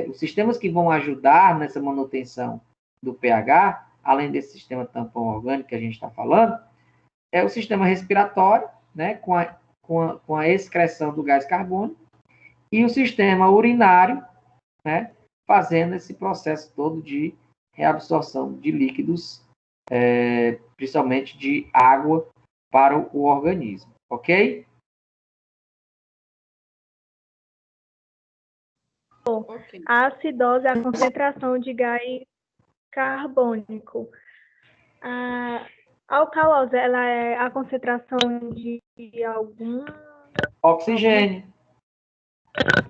os sistemas que vão ajudar nessa manutenção do pH, além desse sistema tampão orgânico que a gente está falando, é o sistema respiratório, né, com a excreção do gás carbônico, e o sistema urinário, né, fazendo esse processo todo de reabsorção de líquidos, principalmente de água, para o organismo, ok? A acidose é a concentração de gás carbônico. A alcalose, ela é a concentração de algum oxigênio,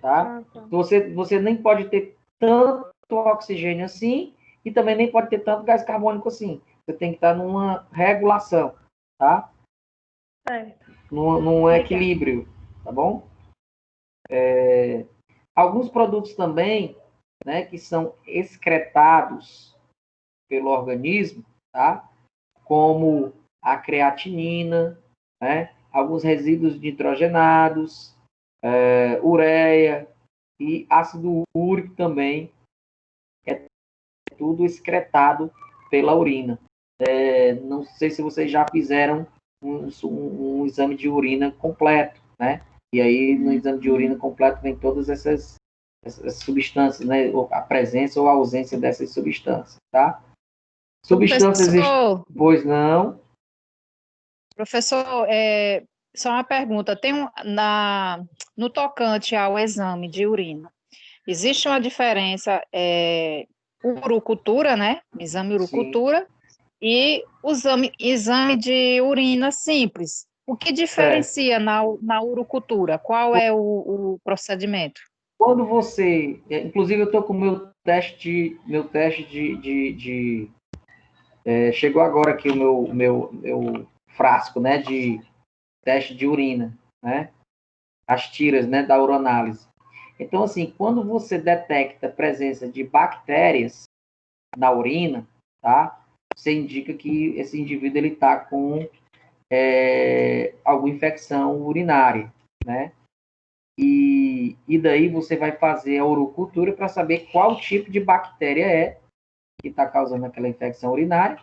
tá? Você nem pode ter tanto oxigênio assim e também nem pode ter tanto gás carbônico assim. Você tem que estar numa regulação, tá? Num equilíbrio, tá bom? Alguns produtos também, né, que são excretados pelo organismo, tá? Como a creatinina, né? Alguns resíduos nitrogenados, ureia e ácido úrico também, é tudo excretado pela urina. Não sei se vocês já fizeram um exame de urina completo, né? E aí, no exame de urina completo, vem todas essas substâncias, né? A presença ou a ausência dessas substâncias, tá? Substâncias... Pois não. Professor, só uma pergunta. No tocante ao exame de urina, existe uma diferença, urocultura, né? Exame urocultura, e o exame de urina simples. O que diferencia na urocultura? Qual é o procedimento? Quando você... Inclusive, eu estou com o meu teste chegou agora aqui o meu frasco, né, de teste de urina, né? As tiras, né, da uroanálise. Então, assim, quando você detecta a presença de bactérias na urina, tá? Você indica que esse indivíduo ele está com alguma infecção urinária, né? E daí você vai fazer a urocultura para saber qual tipo de bactéria é que está causando aquela infecção urinária,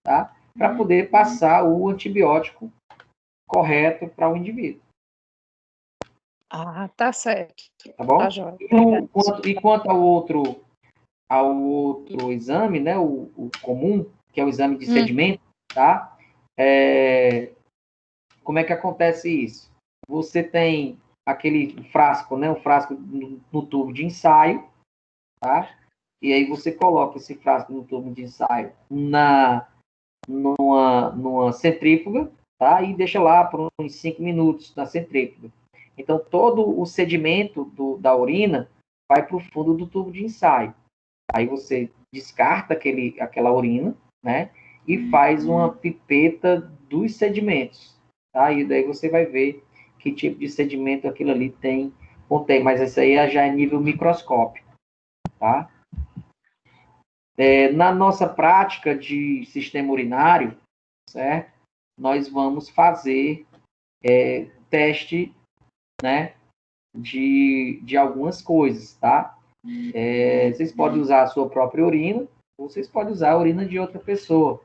tá? Para poder passar o antibiótico correto para o indivíduo. Ah, tá certo. Tá bom? Tá jóia. Quanto ao outro exame, né, o comum, que é o exame de sedimento, tá? Como é que acontece isso? Você tem aquele frasco, né, um frasco no tubo de ensaio, tá? E aí você coloca esse frasco no tubo de ensaio numa centrífuga, tá? E deixa lá por uns 5 minutos na centrífuga. Então, todo o sedimento da urina vai para o fundo do tubo de ensaio. Aí você descarta aquela urina, né? E faz uma pipeta dos sedimentos, tá? E daí você vai ver que tipo de sedimento aquilo ali contém. Mas isso aí já é nível microscópico, tá? Na nossa prática de sistema urinário, certo? Nós vamos fazer teste, né, de algumas coisas, tá? Vocês podem usar a sua própria urina, ou vocês podem usar a urina de outra pessoa,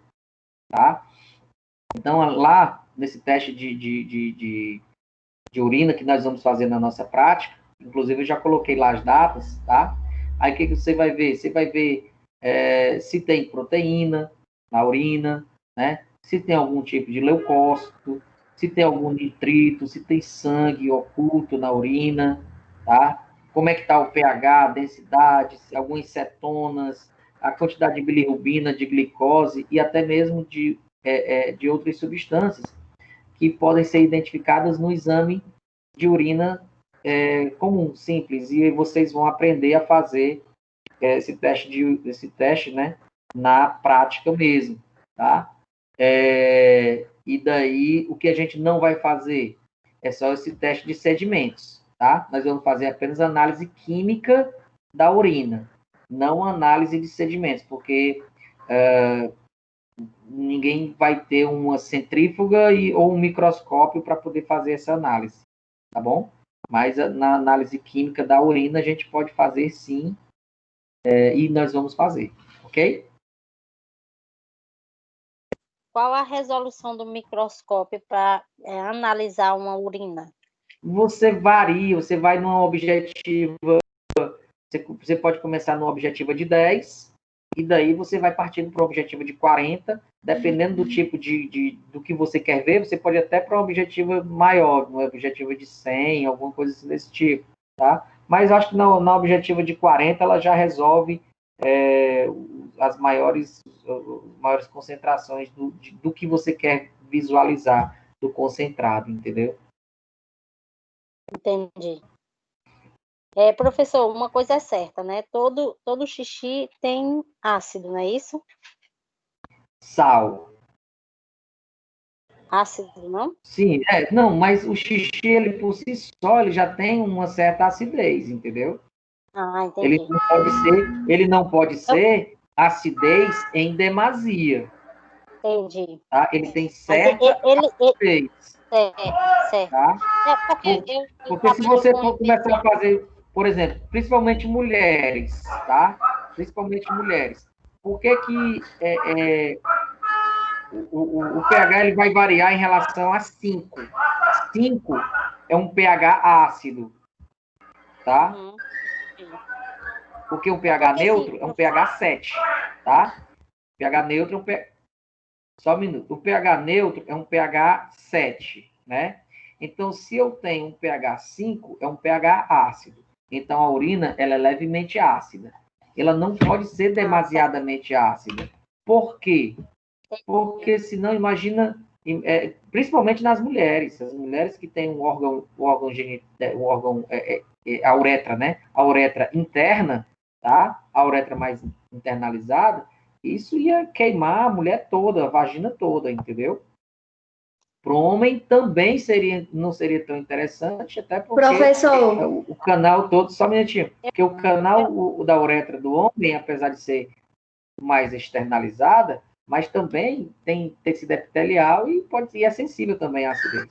tá? Então, lá, nesse teste de urina que nós vamos fazer na nossa prática, inclusive eu já coloquei lá as datas, tá? Aí o que você vai ver? Você vai ver se tem proteína na urina, né? Se tem algum tipo de leucócito, se tem algum nitrito, se tem sangue oculto na urina, tá? Como é que está o pH, a densidade, algumas cetonas, a quantidade de bilirrubina, de glicose e até mesmo de outras substâncias que podem ser identificadas no exame de urina comum, simples. E vocês vão aprender a fazer esse teste, né, na prática mesmo, tá? E daí, o que a gente não vai fazer é só esse teste de sedimentos, tá? Nós vamos fazer apenas análise química da urina, não análise de sedimentos, porque ninguém vai ter uma centrífuga ou um microscópio para poder fazer essa análise, tá bom? Mas na análise química da urina a gente pode fazer sim, e nós vamos fazer, ok? Qual a resolução do microscópio para analisar uma urina? Você varia, você vai numa objetiva, você pode começar numa objetiva de 10, e daí você vai partindo para uma objetiva de 40, dependendo do tipo do que você quer ver, você pode até para uma objetiva maior, uma objetiva de 100, alguma coisa assim desse tipo, tá? Mas acho que na objetiva de 40 ela já resolve as maiores concentrações do que você quer visualizar do concentrado, entendeu? Entendi. Professor, uma coisa é certa, né? Todo xixi tem ácido, não é isso? Sal. Ácido, não? Sim, não, mas o xixi, ele por si só, ele já tem uma certa acidez, entendeu? Ah, entendi. Ele não pode ser acidez em demasia. Entendi. Tá? Ele tem certa acidez. Certo. Tá? Porque se você for começar a fazer, por exemplo, principalmente mulheres, tá? Principalmente mulheres. Por que o pH ele vai variar em relação a 5? 5 é um pH ácido, tá? Porque o pH neutro é um pH 7, tá? pH neutro é um pH... Só um minuto. O pH neutro é um pH 7, né? Então, se eu tenho um pH 5, é um pH ácido. Então, a urina, ela é levemente ácida. Ela não pode ser demasiadamente ácida. Por quê? Porque, senão, imagina, principalmente nas mulheres, as mulheres que têm a uretra, né? A uretra interna, tá? A uretra mais internalizada, isso ia queimar a mulher toda, a vagina toda, entendeu? Para o homem também não seria tão interessante, até porque Professor, o canal todo, só um minutinho, porque o canal da uretra do homem, apesar de ser mais externalizada, mas também tem tecido epitelial e é sensível também à acidez.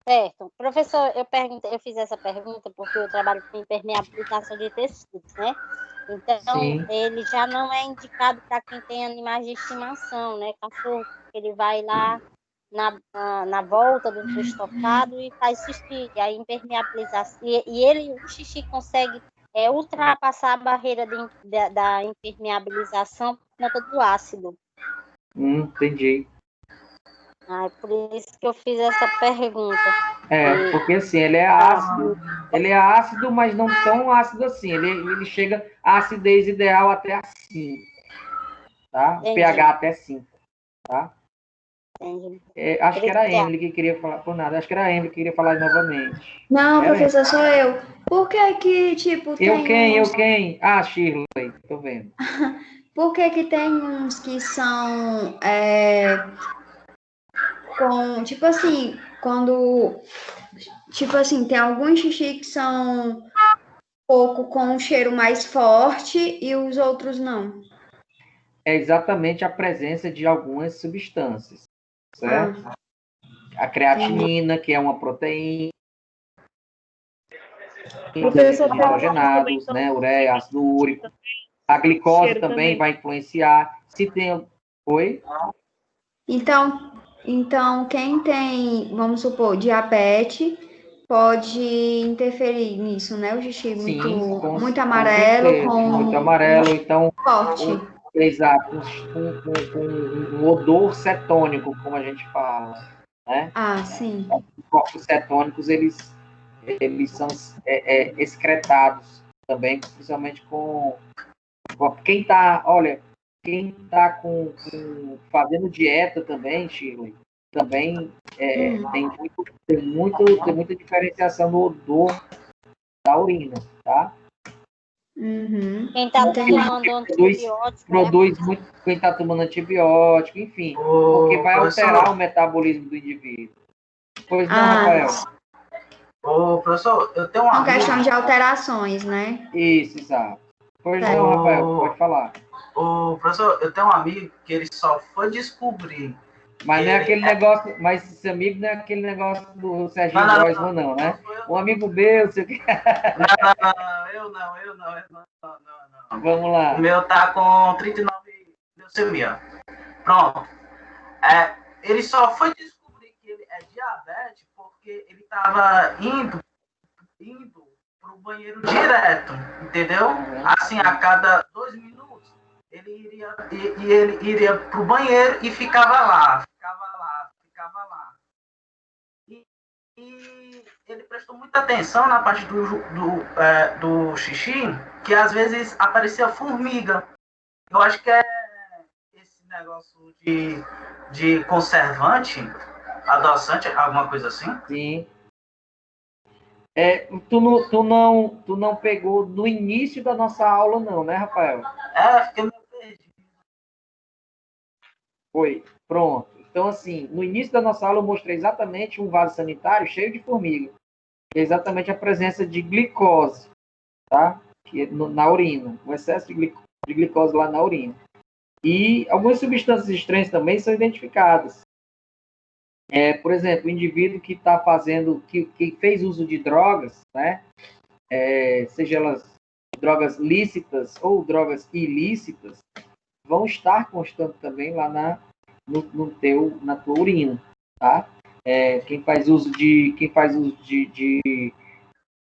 Certo. Professor, eu fiz essa pergunta porque eu trabalho com impermeabilização de tecidos, né? Então, Sim. ele já não é indicado para quem tem animais de estimação, né? Cachorro, ele vai lá na volta do estocado e faz xixi. E a impermeabilização. O xixi consegue ultrapassar a barreira da impermeabilização por conta do ácido. Entendi. É por isso que eu fiz essa pergunta. Porque assim, ele é ácido, mas não tão ácido assim. Ele chega à acidez ideal até 5, tá? O pH até 5, tá? Acho que era a Emily que queria falar, por nada, acho que era a Emily que queria falar novamente. não, professor, sou eu. Por que tipo, Eu quem? Ah, Shirley, tô vendo. Por que tem uns que são com, tipo assim, quando, tipo assim, tem alguns xixi que são um pouco com um cheiro mais forte e os outros não? É exatamente a presença de algumas substâncias, certo? A creatinina, que é uma proteína, hidrogenados, né? Ureia, ácido úrico. A glicose também vai influenciar. Se tem... Oi? Então, quem tem, vamos supor, diabetes, pode interferir nisso, né? O xixi muito amarelo, muito amarelo, então... Forte. Exato, com um odor cetônico, como a gente fala, né? Ah, sim. Os corpos cetônicos, eles são excretados também, principalmente com quem está fazendo dieta também, Shirley, também tem muita diferenciação no odor da urina, tá? Quem está tomando antibiótico, quem está tomando antibiótico, enfim, porque vai alterar o metabolismo do indivíduo. Pois não, Rafael? Professor, eu tenho uma questão de alterações, né? Isso, exato. Pois não, Rafael, pode falar. Professor, eu tenho um amigo que ele só foi descobrir. Mas não é aquele negócio, mas esse amigo não é aquele negócio do Serginho Groisman, não, né? Um amigo meu, sei o que. Eu não. Vamos lá. O meu tá com 39 leucemia. Pronto. Ele só foi descobrir que ele é diabetes porque ele tava indo pro banheiro direto, entendeu? Assim, a cada 2 minutos, ele iria pro banheiro e ficava lá. E ele prestou muita atenção na parte do xixi, que às vezes aparecia formiga. Eu acho que é esse negócio de conservante, adoçante, alguma coisa assim. Sim. Tu não pegou no início da nossa aula, não, né, Rafael? Fiquei meio perdido. Foi, pronto. Então, assim, no início da nossa aula eu mostrei exatamente um vaso sanitário cheio de formiga. Que é exatamente a presença de glicose, tá? Que é na urina. Um excesso de glicose lá na urina. E algumas substâncias estranhas também são identificadas. Por exemplo, o indivíduo que está fazendo, que fez uso de drogas, né? Seja elas drogas lícitas ou drogas ilícitas, vão estar constando também lá na tua urina, tá? Quem faz uso de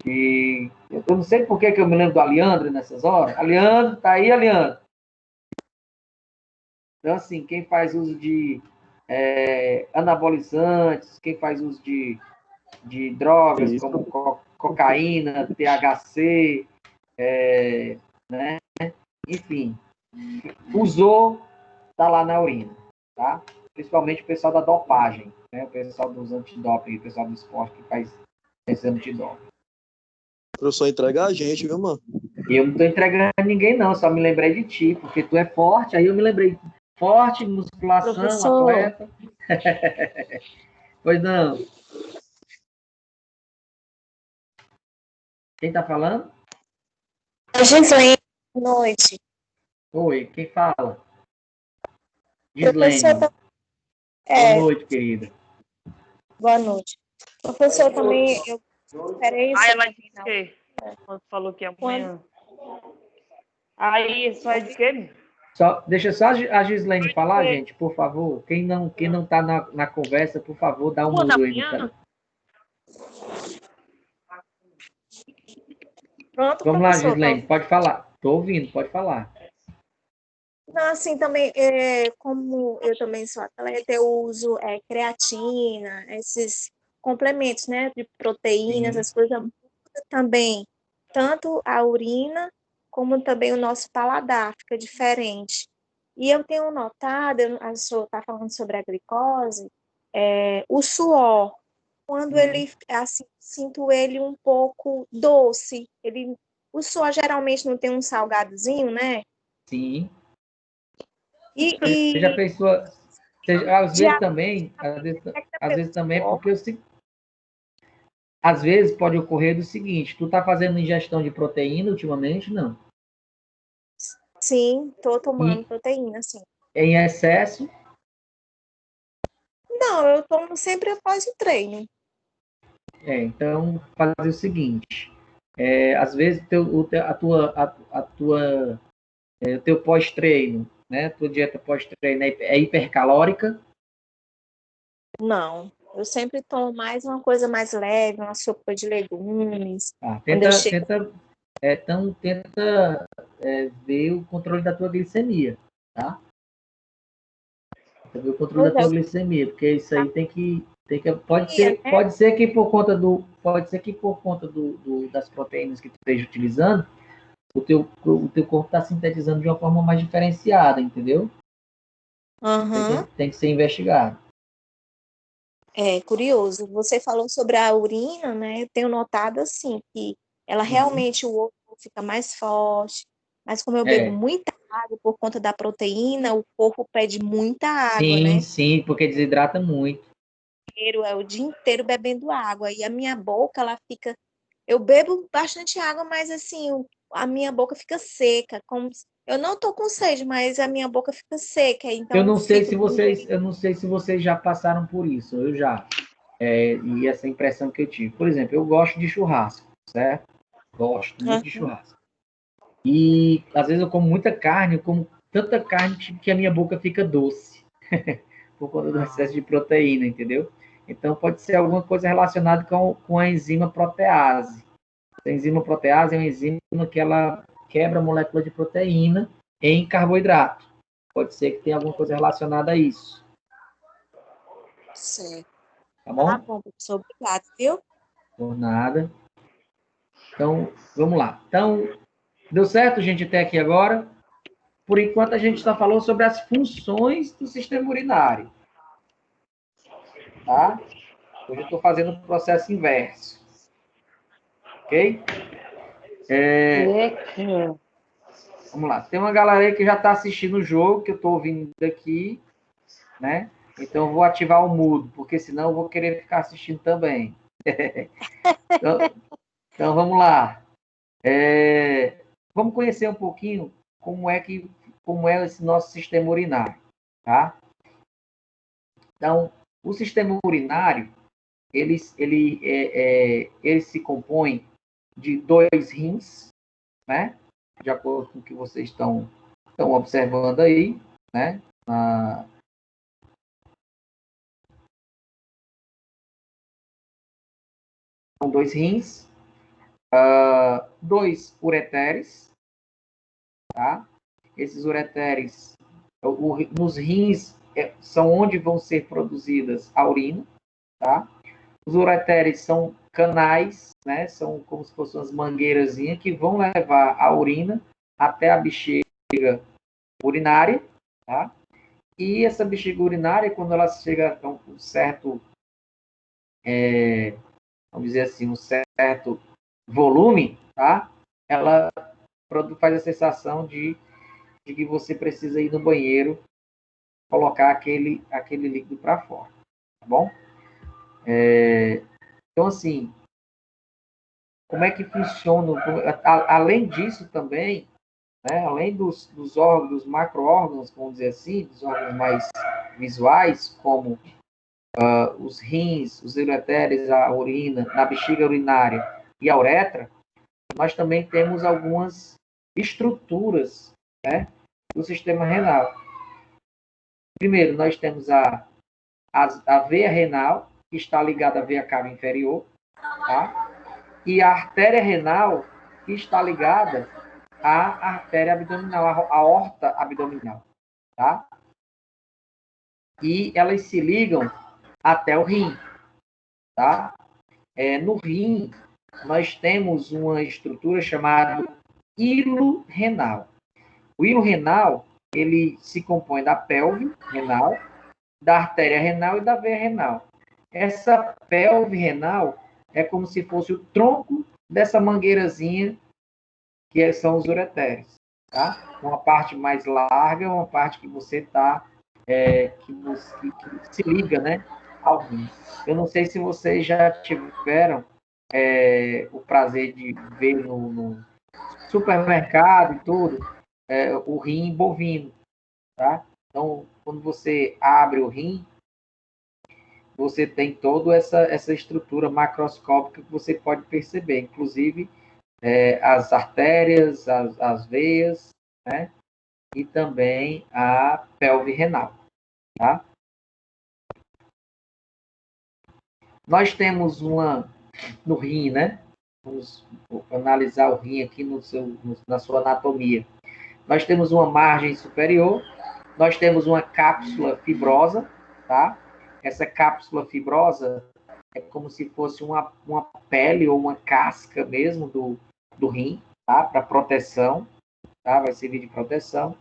eu não sei por que eu me lembro do Aleandro nessas horas. Aleandro, tá aí, Aleandro? Então, assim, quem faz uso de anabolizantes, quem faz uso de drogas como cocaína, THC, né? Enfim, usou, tá lá na urina, tá? Principalmente o pessoal da dopagem, né? O pessoal dos antidoping, o pessoal do esporte que faz esse antidoping. O professor entrega a gente, viu, mano? Eu não tô entregando ninguém, não, só me lembrei de ti, porque tu é forte, aí eu me lembrei. Forte, musculação, Professor. atleta. Pois não. Quem tá falando? Gislaine, boa noite. Oi, quem fala? Professor, Gislaine. Boa noite, querida. Boa noite. Professor, também eu esperei isso. Ela disse que quando falou que amanhã. Aí, só é de quê? Deixa só a Gislaine falar, gente, por favor. Quem não tá na conversa, por favor, dá um mudo aí no canal. Pronto, Vamos lá, professor, Gislaine, pode falar. Tô ouvindo, pode falar. Não, assim, também, como eu também sou atleta, eu uso creatina, esses complementos, né, de proteínas, essas coisas, também, tanto a urina, como também o nosso paladar fica diferente. E eu tenho notado, a senhora está falando sobre a glicose, o suor, quando ele, assim, sinto ele um pouco doce, o suor geralmente não tem um salgadozinho, né? Sim. Você já fez sua... às vezes também é porque às vezes pode ocorrer do seguinte, tu tá fazendo ingestão de proteína ultimamente, não? Sim, tô tomando proteína, sim. Em excesso? Não, eu tomo sempre após o treino. Então, fazer o seguinte, às vezes o teu pós-treino, né? Tua dieta pós-treino é hipercalórica? Não, eu sempre tomo mais uma coisa mais leve, uma sopa de legumes. Tenta ver o controle da tua glicemia, tá? Ver o controle da tua glicemia, porque isso aí pode ser que por conta das proteínas que tu esteja utilizando, o teu corpo está sintetizando de uma forma mais diferenciada, entendeu? Tem que ser investigado. É curioso. Você falou sobre a urina, né? Eu tenho notado assim que ela realmente o ovo fica mais forte, mas como eu bebo muita água por conta da proteína, o corpo pede muita água, né? Sim, porque desidrata muito. É o dia inteiro bebendo água e a minha boca ela fica. Eu bebo bastante água, mas assim a minha boca fica seca, eu não tô com sede, mas a minha boca fica seca, então eu não sei se vocês já passaram por isso, eu já. E essa impressão que eu tive. Por exemplo, eu gosto de churrasco, certo? Gosto muito de churrasco. E às vezes eu como muita carne, eu como tanta carne que a minha boca fica doce por conta do excesso de proteína, entendeu? Então pode ser alguma coisa relacionada com a enzima protease. A enzima protease é uma enzima que ela quebra a molécula de proteína em carboidrato. Pode ser que tenha alguma coisa relacionada a isso. Sim. Tá bom? Tá bom, professor. Obrigado, viu? Por nada. Então, vamos lá. Então, deu certo, gente, até aqui agora? Por enquanto, a gente está falando sobre as funções do sistema urinário. Tá? Hoje eu estou fazendo o processo inverso. Ok? Vamos lá. Tem uma galera aí que já está assistindo o jogo, que eu estou ouvindo daqui, né? Então, eu vou ativar o mudo, porque senão eu vou querer ficar assistindo também. Então, vamos lá. Vamos conhecer um pouquinho como é esse nosso sistema urinário, tá? Então, o sistema urinário, ele se compõe de 2 rins, né? De acordo com o que vocês estão observando aí, né? São 2 rins, 2 ureteres, tá? Esses ureteres Nos rins são onde vão ser produzidas a urina, tá? Os ureteres são canais, né? São como se fossem umas mangueirazinhas que vão levar a urina até a bexiga urinária, tá? E essa bexiga urinária, quando ela chega a um certo, vamos dizer assim, um certo volume, tá? Ela faz a sensação de que você precisa ir no banheiro, colocar aquele líquido para fora, tá bom? Então, assim, como é que funciona? Além disso também, né, além dos órgãos, dos macro-órgãos, vamos dizer assim, dos órgãos mais visuais, como os rins, os ureteres, a urina, a bexiga urinária e a uretra, nós também temos algumas estruturas, né, do sistema renal. Primeiro, nós temos a veia renal, que está ligada à veia cava inferior, tá? E a artéria renal, que está ligada à artéria abdominal, à aorta abdominal, tá? E elas se ligam até o rim, tá? No rim, nós temos uma estrutura chamada hilo renal. O hilo renal, ele se compõe da pelve renal, da artéria renal e da veia renal. Essa pelve renal é como se fosse o tronco dessa mangueirazinha que são os ureteres, tá? Uma parte mais larga, uma parte que você está que se liga, né, ao rim. Eu não sei se vocês já tiveram o prazer de ver no supermercado e tudo o rim bovino, tá? Então, quando você abre o rim, você tem toda essa estrutura macroscópica que você pode perceber, inclusive as artérias, as veias, né? E também a pelve renal, tá? Nós temos no rim, né? Vamos analisar o rim aqui na sua anatomia. Nós temos uma margem superior, nós temos uma cápsula fibrosa, tá? Essa cápsula fibrosa é como se fosse uma pele ou uma casca mesmo do rim, tá? Para proteção, tá? Vai servir de proteção.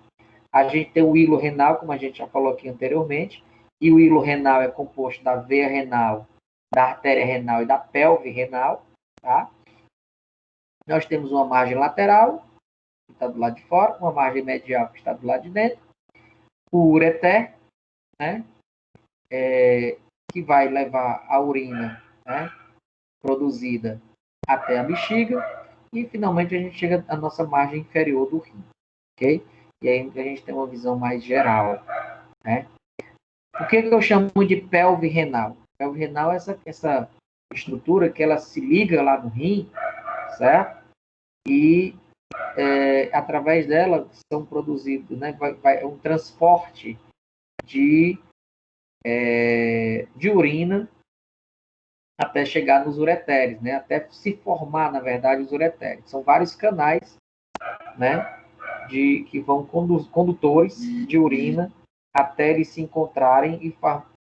A gente tem o hilo renal, como a gente já falou aqui anteriormente, e o hilo renal é composto da veia renal, da artéria renal e da pelve renal, tá? Nós temos uma margem lateral, que está do lado de fora, uma margem medial, que está do lado de dentro, o ureter, né? Que vai levar a urina, né, produzida até a bexiga, e finalmente a gente chega à nossa margem inferior do rim, ok? E aí a gente tem uma visão mais geral, né? O que eu chamo de pelve renal? Pelve renal é essa estrutura que ela se liga lá no rim, certo? E através dela são produzidos, né, vai um transporte de urina até chegar nos ureteres, né? Até se formar, na verdade, os ureteres. São vários canais, né? Que vão condutores de urina até eles se encontrarem e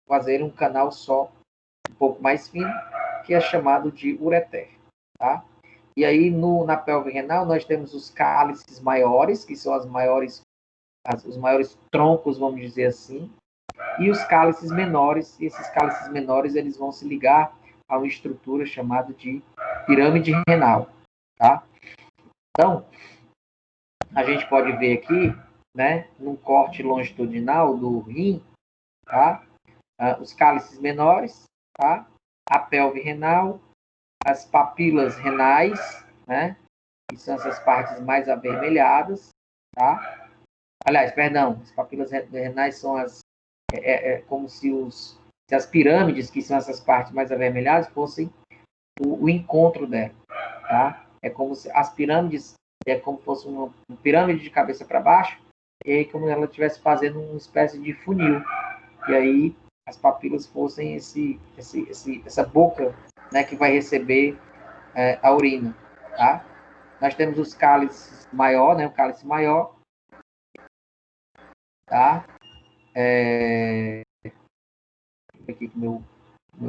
fazerem um canal só, um pouco mais fino, que é chamado de ureter, tá? E aí, na pelve renal, nós temos os cálices maiores, que são os maiores troncos, vamos dizer assim, e os cálices menores. E esses cálices menores, eles vão se ligar a uma estrutura chamada de pirâmide renal, tá? Então, a gente pode ver aqui, né, num corte longitudinal do rim, tá? Os cálices menores, tá? A pelve renal, as papilas renais, né? Que são essas partes mais avermelhadas, tá? Aliás, perdão, as papilas renais são como se as pirâmides, que são essas partes mais avermelhadas, fossem o encontro dela, tá? É como se as pirâmides, como se fosse uma pirâmide de cabeça para baixo, e aí como ela estivesse fazendo uma espécie de funil. E aí as papilas fossem essa boca, né, que vai receber a urina, tá? Nós temos os cálices maior, né, o cálice maior, tá? Aqui com meu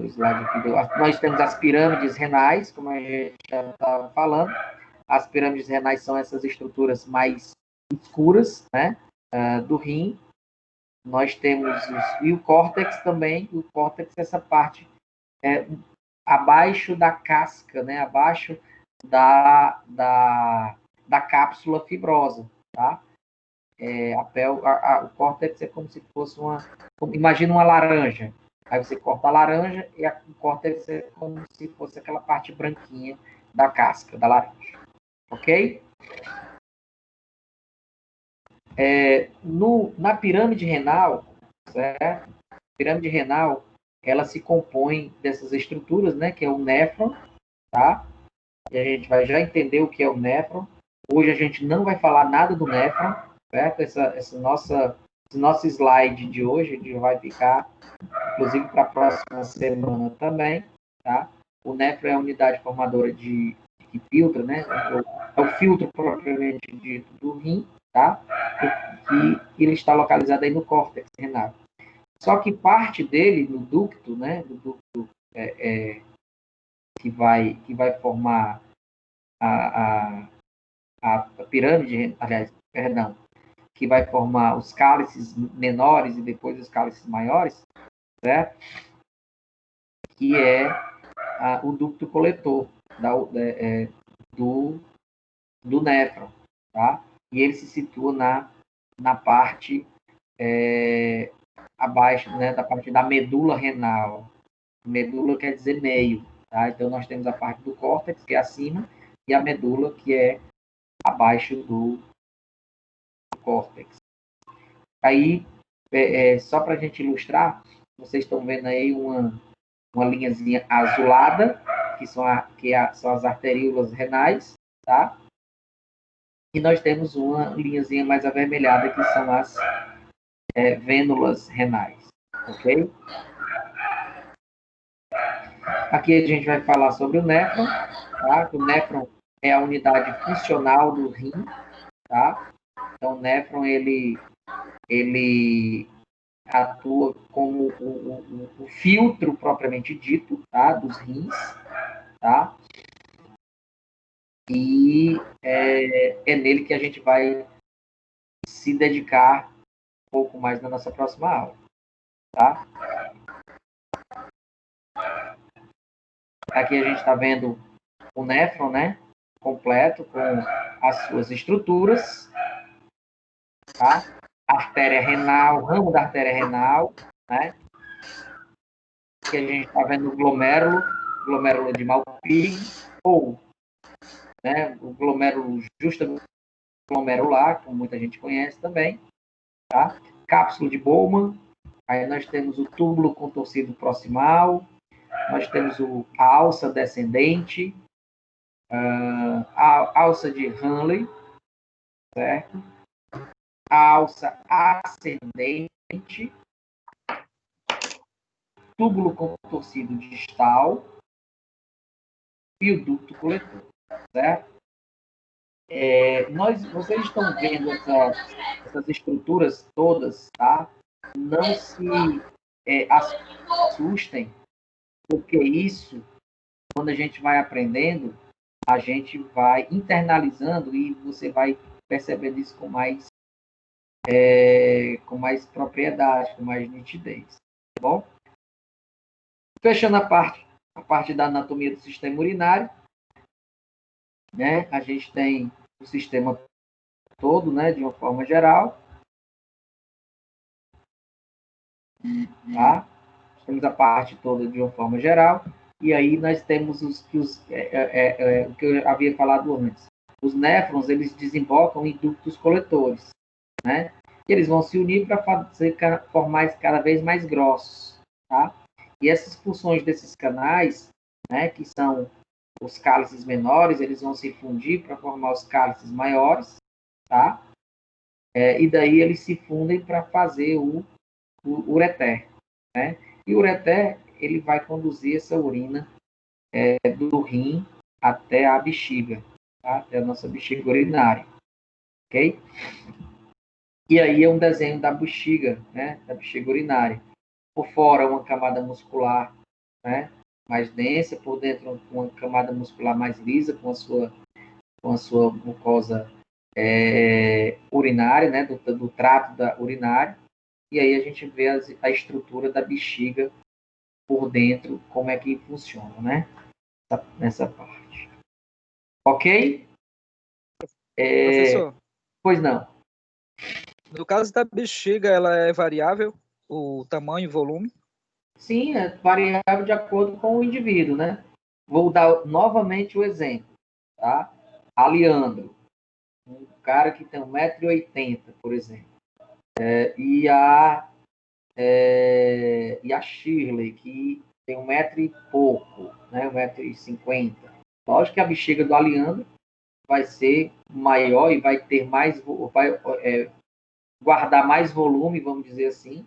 slide aqui. Nós temos as pirâmides renais, como a gente já estava falando. As pirâmides renais são essas estruturas mais escuras, né, do rim. Nós temos e o córtex também. O córtex é essa parte abaixo da casca, né, abaixo da cápsula fibrosa, tá? O córtex é como se fosse imagina uma laranja. Aí você corta a laranja e o córtex é como se fosse aquela parte branquinha da casca da laranja. Ok? Na pirâmide renal, certo? A pirâmide renal, ela se compõe dessas estruturas, né? Que é o néfron, tá? E a gente vai já entender o que é o néfron. Hoje a gente não vai falar nada do néfron, certo? Esse nosso slide de hoje, a gente vai ficar, inclusive, para a próxima semana também, tá? O néfron é a unidade formadora que filtra, né? É o filtro propriamente dito do rim, tá? Que ele está localizado aí no córtex renal. Só que parte dele, no ducto, né? Do ducto que vai formar a pirâmide, aliás, perdão, que vai formar os cálices menores e depois os cálices maiores, certo? Que é o ducto coletor do néfron, tá? E ele se situa na parte abaixo, né, da parte da medula renal. Medula quer dizer meio, tá? Então nós temos a parte do córtex, que é acima, e a medula, que é abaixo do córtex. Aí, só para a gente ilustrar, vocês estão vendo aí uma linhazinha azulada, que são as arteríolas renais, tá? E nós temos uma linhazinha mais avermelhada, que são as vênulas renais, ok? Aqui a gente vai falar sobre o néfron, tá? O néfron é a unidade funcional do rim, tá? Então, o néfron, ele atua como o filtro propriamente dito, tá? Dos rins, tá? E é nele que a gente vai se dedicar um pouco mais na nossa próxima aula, tá? Aqui a gente está vendo o néfron, né? Completo, com as suas estruturas, tá? Artéria renal, ramo da artéria renal, né? Aqui a gente está vendo o glomérulo de Malpighi, ou, né, o glomérulo justamente glomerular, como muita gente conhece também, tá? Cápsula de Bowman, aí nós temos o túbulo contorcido proximal, nós temos a alça descendente, a alça de Hanley, certo? A alça ascendente, túbulo contorcido distal e o ducto coletor, certo? Vocês estão vendo essas estruturas todas, tá? Não se assustem, porque isso, quando a gente vai aprendendo, a gente vai internalizando e você vai percebendo isso com mais propriedade, com mais nitidez, tá bom? Fechando a parte da anatomia do sistema urinário, né? A gente tem o sistema todo, né, de uma forma geral, tá? Temos a parte toda de uma forma geral, e aí nós temos o que eu havia falado antes. Os néfrons, eles desembocam em ductos coletores, né? E eles vão se unir para formar cada vez mais grossos, tá? E essas funções desses canais, né, que são os cálices menores, eles vão se fundir para formar os cálices maiores, tá? E daí eles se fundem para fazer o ureter, né? E o ureter, ele vai conduzir essa urina do rim até a bexiga, tá? Até a nossa bexiga urinária, ok? E aí é um desenho da bexiga, né? Da bexiga urinária. Por fora, uma camada muscular, né? Mais densa, por dentro, uma camada muscular mais lisa, com a sua mucosa urinária, né? Do trato da urinária. E aí a gente vê a estrutura da bexiga por dentro, como é que funciona, né? Nessa parte. Ok? Professor? Pois não. No caso da bexiga, ela é variável, o tamanho e volume? Sim, é variável de acordo com o indivíduo, né? Vou dar novamente o exemplo, tá? A Leandro, um cara que tem 1,80 m, por exemplo. E a Shirley, que tem 1 m e pouco, né? 1,50 m. Lógico que a bexiga do Leandro vai ser maior e vai ter mais, vai guardar mais volume, vamos dizer assim,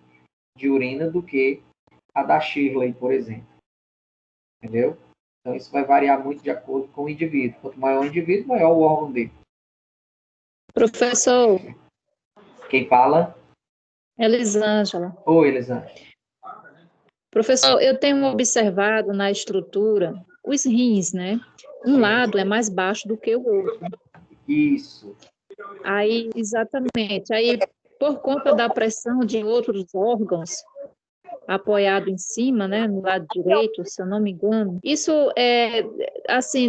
de urina do que a da Shirley, por exemplo. Entendeu? Então, isso vai variar muito de acordo com o indivíduo. Quanto maior o indivíduo, maior o órgão dele. Professor. Quem fala? Elisângela. Oi, Elisângela. Professor, eu tenho observado na estrutura os rins, né? Um lado é mais baixo do que o outro. Isso. Aí, exatamente. Aí, por conta da pressão de outros órgãos, apoiado em cima, né, no lado direito, se eu não me engano, isso assim,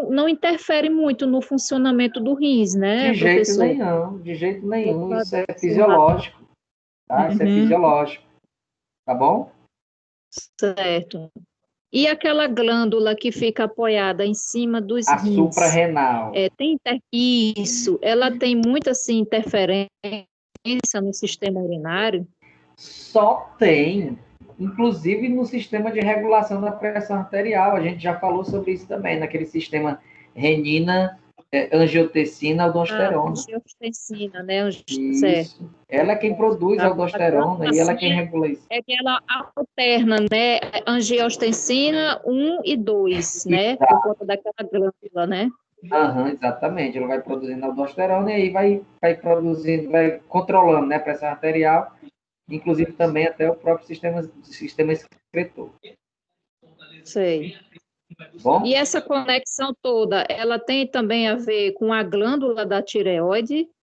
não interfere muito no funcionamento do rins, né, de professor? Jeito nenhum, de jeito nenhum, isso é fisiológico, tá? Isso é fisiológico, tá bom? Certo. E aquela glândula que fica apoiada em cima dos rins? A suprarrenal. Isso, ela tem muita, assim, interferência no sistema urinário? Só tem, inclusive no sistema de regulação da pressão arterial. A gente já falou sobre isso também, naquele sistema renina, angiotensina, aldosterona. Angiotensina, né? Isso. Ela é quem produz a aldosterona e ela é quem regula isso. É que ela alterna, né? Angiotensina 1 e 2, né? Por conta daquela glândula, né? Exatamente. Ela vai produzindo aldosterona e aí vai produzindo, vai controlando, né, a pressão arterial, inclusive também até o próprio sistema excretor. Sei. Bom? E essa conexão toda, ela tem também a ver com a glândula da tireoide